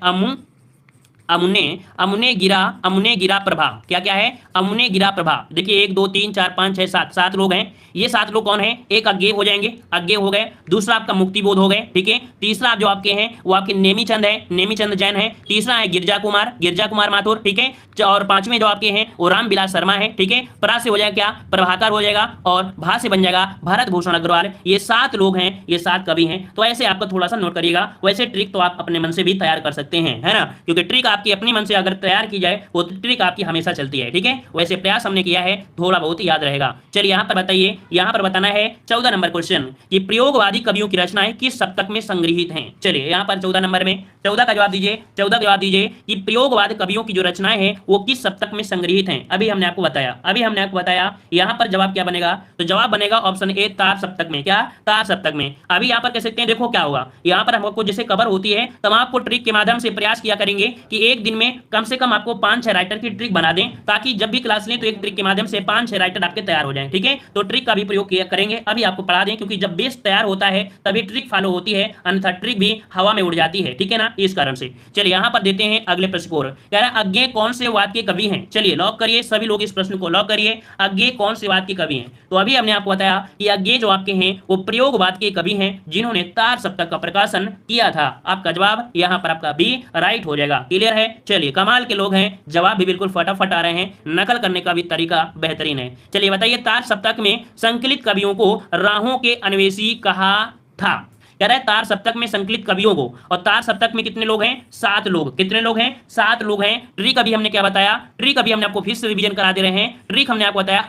S1: अमुने, अमुने गिरा प्रभा। क्या क्या है? अमुने गिरा प्रभा। देखिए 1 2 3 4 5 6 7, 7 लोग हैं। ये 7 लोग कौन है? एक अज्ञेय हो जाएंगे, अज्ञेय हो गए। दूसरा आपका मुक्तिबोध हो गए, ठीक है। तीसरा जो आपके हैं वो आपके नेमीचंद है, नेमीचंद जैन है। तीसरा है गिरजा कुमार माथुर, ठीक है। और पांचवें जो आपके हैं वो रामविलास शर्मा है, ठीक है। प्रा से हो जाएगा क्या? प्रभाकर हो जाएगा, और भा से बन जाएगा भरत भूषण अग्रवाल। ये 7 लोग हैं, ये 7 कवि हैं। तो ऐसे आपको थोड़ा सा नोट करिएगा। वैसे ट्रिक तो आप अपने मन से भी तैयार कर सकते हैं, है ना, क्योंकि ट्रिक आपकी अपनी मन से अगर तैयार की जाए वो ट्रिक आपकी हमेशा चलती है, ठीक है। वैसे प्रयास हमने किया है, थोड़ा बहुत याद रहेगा। चलिए यहाँ पर बताइए, यहाँ पर बताना है 14 नंबर क्वेश्चन कि प्रयोगवादी कवियों की रचनाएं किस सप्तक में संग्रहित हैं। चलिए यहाँ पर 14 नंबर में 14 का जवाब दीजिए, 14 का जवाब दीजिए कि प्रयोगवाद कवियों की जो रचनाएं हैं वो किस सप्तक में संग्रहित हैं। अभी हमने आपको बताया, यहाँ पर जवाब क्या बनेगा? तो जवाब बनेगा ऑप्शन ए, तार सप्तक में। क्या? तार सप्तक में। अभी यहाँ पर कह सकते हैं, देखो क्या होगा, यहाँ पर हमको जैसे कवर होती है तब आपको ट्रिक के माध्यम से प्रयास किया करेंगे कि एक दिन में कम से कम आपको 5-6 राइटर की ट्रिक बना दें, ताकि जब भी क्लास लें तो एक ट्रिक के माध्यम से 5-6 राइटर आपके तैयार हो जाएं, ठीक है। तो ट्रिक का भी प्रयोग किया करेंगे, अभी आपको पढ़ा दें, क्योंकि जब बेस तैयार होता है तभी ट्रिक फॉलो होती है, अन्यथा ट्रिक भी हवा में उड़ जाती है, ठीक है ना, इस कारण से। चलिए यहाँ पर देते हैं अगले प्रश्न को। कह रहा है अज्ञेय कौन से वाद के कवि हैं? चलिए लॉक करिए, सभी लोग इस प्रश्न को लॉक करिए। अज्ञेय कौन से वाद के कवि हैं? तो अभी हमने आपको बताया कि अज्ञेय जो आपके हैं वो प्रयोगवाद के कवि हैं, जिन्होंने तार सप्तक का प्रकाशन किया था। आपका जवाब यहाँ पर आपका बी राइट हो जाएगा। क्लियर है? चलिए कमाल के लोग हैं, जवाब भी बिल्कुल फटाफट आ रहे हैं, नकल करने का भी तरीका बेहतरीन है। चलिए बताइए, तार सप्तक में संकलित कवियों को राहों के अन्वेषी कहा था। कह रहा है तार सप्तक में संकलित कवियों को, और तार सप्तक में कितने लोग हैं? 7 लोग। कितने लोग हैं? 7 लोग हैं। ट्रिक अभी हमने क्या बताया? ट्रिक अभी हमने आपको फिर से रिवीजन करा दे रहे हैं। ट्रिक हमने आपको बताया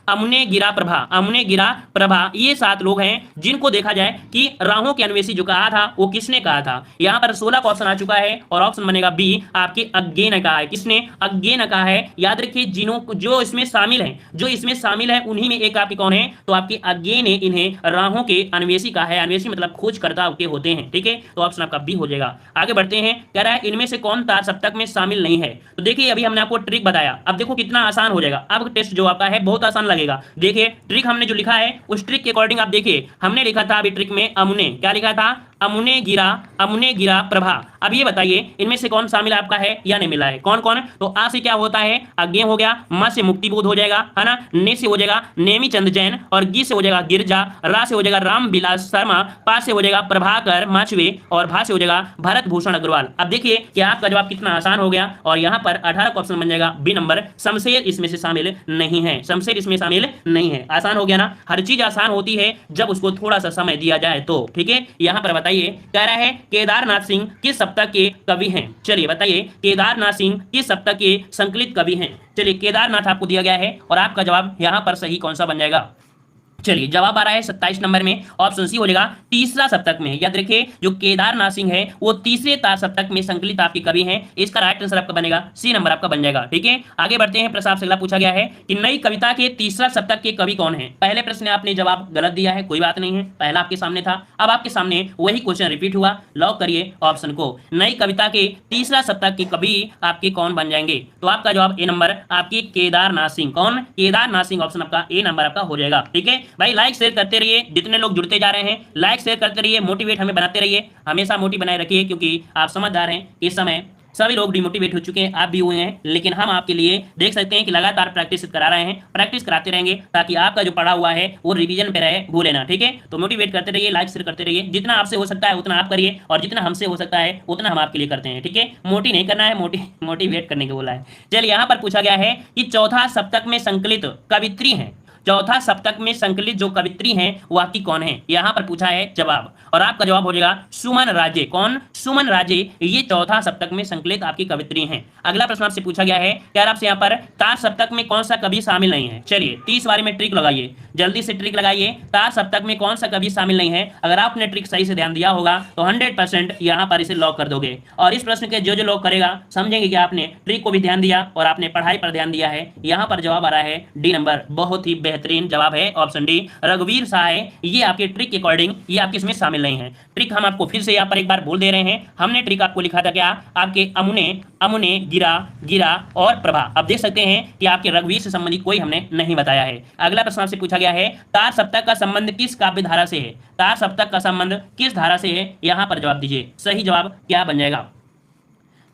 S1: अमुने गिरा प्रभा, ये 7 लोग हैं जिनको देखा जाए कि राहों के अन्वेषी जो कहा था वो किसने कहा था। यहाँ पर 16 का ऑप्शन आ चुका है और ऑप्शन बनेगा बी, आपके अज्ञेय ने कहा है। किसने? अज्ञेय ने कहा है। याद रखिए, जो इसमें शामिल है उन्हीं में एक आपके कौन है? तो आपके अज्ञेय ने इन्हें राहों के अन्वेषी कहा है। अन्वेषी मतलब खोजकर्ता के होते हैं, ठीक है। तो ऑप्शन आपका बी हो जाएगा। आगे बढ़ते हैं। कह रहा है इनमें से कौन तार सप्तक में शामिल नहीं है। तो देखिए अभी हमने आपको ट्रिक बताया, अब देखो कितना आसान हो जाएगा। अब टेस्ट जो आपका है बहुत आसान लगेगा। देखिए ट्रिक हमने जो लिखा है उस ट्रिक के अकॉर्डिंग आप देखिए, हमने लिखा था अभी ट्रिक में अमुने, क्या लिखा था? अमुने गिरा प्रभा। अब ये बताइए इनमें से कौन शामिल आपका है या नहीं मिला है? कौन कौन? तो आ से क्या होता है? अज्ञेय हो गया, म से मुक्तिबोध हो जाएगा, है ना, ने से हो जाएगा नेमीचंद जैन, और गी से हो जाएगा गिरजा, रा से हो जाएगा रामविलास शर्मा, पा से हो जाएगा प्रभाकर माचवे, और भा से हो जाएगा भरत भूषण अग्रवाल। अब देखिए कि आपका जवाब कितना आसान हो गया, और यहाँ पर 18 का ऑप्शन बन जाएगा बी नंबर, शमशेर इसमें से शामिल नहीं है। शमशेर इसमें शामिल नहीं है। आसान हो गया ना? हर चीज आसान होती है जब उसको थोड़ा सा समय दिया जाए तो, ठीक है। यहाँ पर बताइए, कह रहा है केदारनाथ सिंह किस सप्तक के कवि हैं। चलिए बताइए केदारनाथ सिंह किस सप्तक के संकलित कवि हैं। चलिए केदारनाथ आपको दिया गया है, और आपका जवाब यहाँ पर सही कौन सा बन जाएगा? चलिए जवाब आ रहा है 27 नंबर में, ऑप्शन सी हो जाएगा तीसरा सप्तक में। याद रखिए जो केदारनाथ सिंह है वो तीसरे तार सप्तक में संकलित आपके कवि हैं। इसका राइट आंसर आपका बनेगा सी नंबर आपका बन जाएगा, ठीक है। आगे बढ़ते हैं। प्रश्न आपसे अगला पूछा गया है कि नई कविता के तीसरा सप्तक के कवि कौन है। पहले प्रश्न आपने जवाब गलत दिया है, कोई बात नहीं है, पहला आपके सामने था, अब आपके सामने वही क्वेश्चन रिपीट हुआ। लॉक करिए ऑप्शन को, नई कविता के तीसरा सप्तक के कवि आपके कौन बन जाएंगे। तो आपका जवाब ए नंबर, आपकी केदारनाथ सिंह। कौन? केदारनाथ सिंह, ऑप्शन आपका ए नंबर आपका हो जाएगा, ठीक है भाई। लाइक शेयर करते रहिए, जितने लोग जुड़ते जा रहे हैं लाइक शेयर करते रहिए, मोटिवेट हमें बनाते रहिए, हमेशा मोटिव बनाए रखिए, क्योंकि आप समझदार हैं इस समय सभी लोग डिमोटिवेट हो चुके हैं, आप भी हुए हैं, लेकिन हम आपके लिए देख सकते हैं कि लगातार प्रैक्टिस करा रहे हैं, प्रैक्टिस कराते रहेंगे ताकि आपका जो पढ़ा हुआ है वो रिवीजन पे रहे, भूले ना, ठीक है। तो मोटिवेट करते रहिए, लाइक शेयर करते रहिए, जितना आपसे हो सकता है उतना आप करिए, और जितना हमसे हो सकता है उतना हम आपके लिए करते हैं, ठीक है। मोटी नहीं करना है, मोटिवेट करने को बोला है। चलिए यहाँ पर पूछा गया है कि चौथा सप्तक में संकलित कवित्री है। चौथा सप्तक में संकलित जो कवित्री हैं वो आपकी कौन है, यहाँ पर पूछा है जवाब, और आपका जवाब हो जाएगा सुमन राजे। कौन? सुमन राजे, ये चौथा सप्तक में संकलित आपकी कवित्री हैं। अगला प्रश्न आपसे पूछा गया है, क्या आपसे यहाँ पर तार सप्तक में कौन सा कवि शामिल नहीं है। चलिए 30 बारे में ट्रिक लगाइए, जल्दी से ट्रिक लगाइए। तार सप्तक में कौन सा कवि शामिल नहीं है। अगर आपने ट्रिक सही से ध्यान दिया होगा तो 100% यहाँ पर इसे लॉक कर दोगे, और इस प्रश्न के जो लॉक करेगा समझेंगे कि आपने ट्रिक को भी ध्यान दिया और आपने पढ़ाई पर ध्यान दिया है। यहाँ पर जवाब आ रहा है डी नंबर, बहुत ही बेहतरीन जवाब है ऑप्शन डी, रघुवीर शाह है। ये आपके ट्रिक के अकॉर्डिंग ये आपके इसमें शामिल नहीं है। ट्रिक हम आपको फिर से यहाँ पर एक बार बोल दे रहे हैं। हमने ट्रिक आपको लिखा था क्या, आपके अमुने गिरा और प्रभा। अब देख सकते हैं कि आपके रघुवीर से संबंधित कोई हमने नहीं बताया है। अगला प्रश्न आपसे पूछा गया है, तार सप्तक का संबंध किस काव्य धारा से है। तार सप्तक का संबंध किस धारा से है, यहाँ पर जवाब दीजिए। सही जवाब क्या बन जाएगा।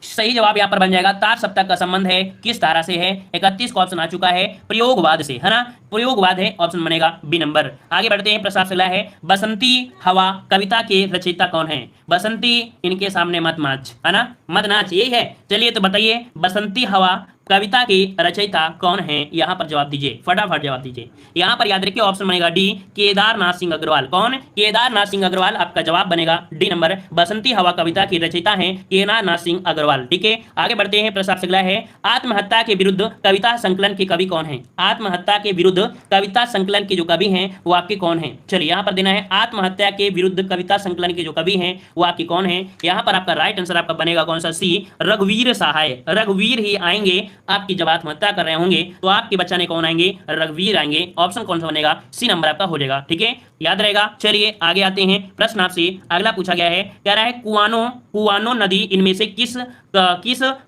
S1: सही जवाब यहाँ पर बन जाएगा तार सप्तक का संबंध है किस धारा से है, 31 का ऑप्शन आ चुका है, प्रयोगवाद से, है ना, प्रयोगवाद है, ऑप्शन बनेगा बी नंबर। आगे बढ़ते हैं, प्रश्न अगला है, बसंती हवा कविता के रचयिता कौन है? बसंती इनके सामने मत नाच, है ना, मत नाच, यही है। चलिए तो बताइए, बसंती हवा कविता के रचयिता कौन है? यहाँ पर जवाब दीजिए, फटाफट जवाब दीजिए। यहाँ पर याद रखिए ऑप्शन बनेगा डी, केदारनाथ सिंह अग्रवाल। कौन? केदारनाथ सिंह अग्रवाल आपका जवाब बनेगा डी नंबर। बसंती हवा कविता के रचयिता हैं केदारनाथ सिंह अग्रवाल। ठीक है, आगे बढ़ते हैं, प्रश्न अगला है, आत्महत्या के विरुद्ध कविता संकलन के कवि कौन है? आत्महत्या के विरुद्ध कविता संकलन के जो कवि हैं वो आपके कौन है? चलिए यहाँ पर देना है, आत्महत्या के विरुद्ध कविता संकलन के जो कवि हैं वो आपके कौन है? यहाँ पर आपका राइट आंसर आपका बनेगा कौन सा? सी, रघुवीर सहाय। रघुवीर ही आएंगे, आपकी जब आत्महत्या कर रहे होंगे तो आपके बचाने कौन आएंगे? रघुवीर आएंगे। ऑप्शन कौन सा बनेगा? सी नंबर आपका हो जाएगा। ठीक है, याद रहेगा। चलिए आगे आते हैं, प्रश्न आपसे अगला पूछा गया है, कह रहा है कुआनो नदी इनमें से किस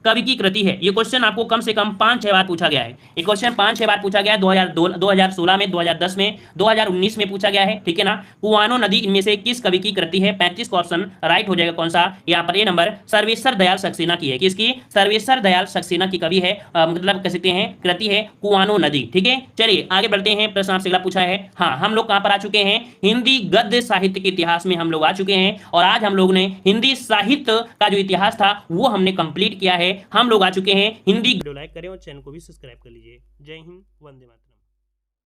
S1: कवि की कृति है? ये क्वेश्चन आपको कम से कम 5-6 बार पूछा गया है। ये क्वेश्चन 5-6 बार पूछा गया है, 2016 में, 2010 में, 2019 में पूछा गया है। ठीक है ना, कुआनो नदी इनमें से किस कवि की कृति है? 35 का ऑप्शन राइट हो जाएगा कौन सा? यहाँ पर ए नंबर, सर्वेश्वर दयाल सक्सेना की है। किसकी? सर्वेश्वर दयाल सक्सेना की कवि है, मतलब कह सकते हैं कृति है कुआनो नदी। ठीक है, चलिए आगे बढ़ते हैं, प्रश्न आपसे अगला पूछा है, हाँ हम लोग कहां पर आ चुके हैं? हिंदी गद्य साहित्य के इतिहास में हम लोग आ चुके हैं, और आज हम लोग ने हिंदी साहित्य का जो इतिहास था वो हमने कंप्लीट किया है। हम लोग आ चुके हैं हिंदी। वीडियो लाइक करें और चैनल को भी सब्सक्राइब कर लीजिए। जय हिंद, वंदे मातरम।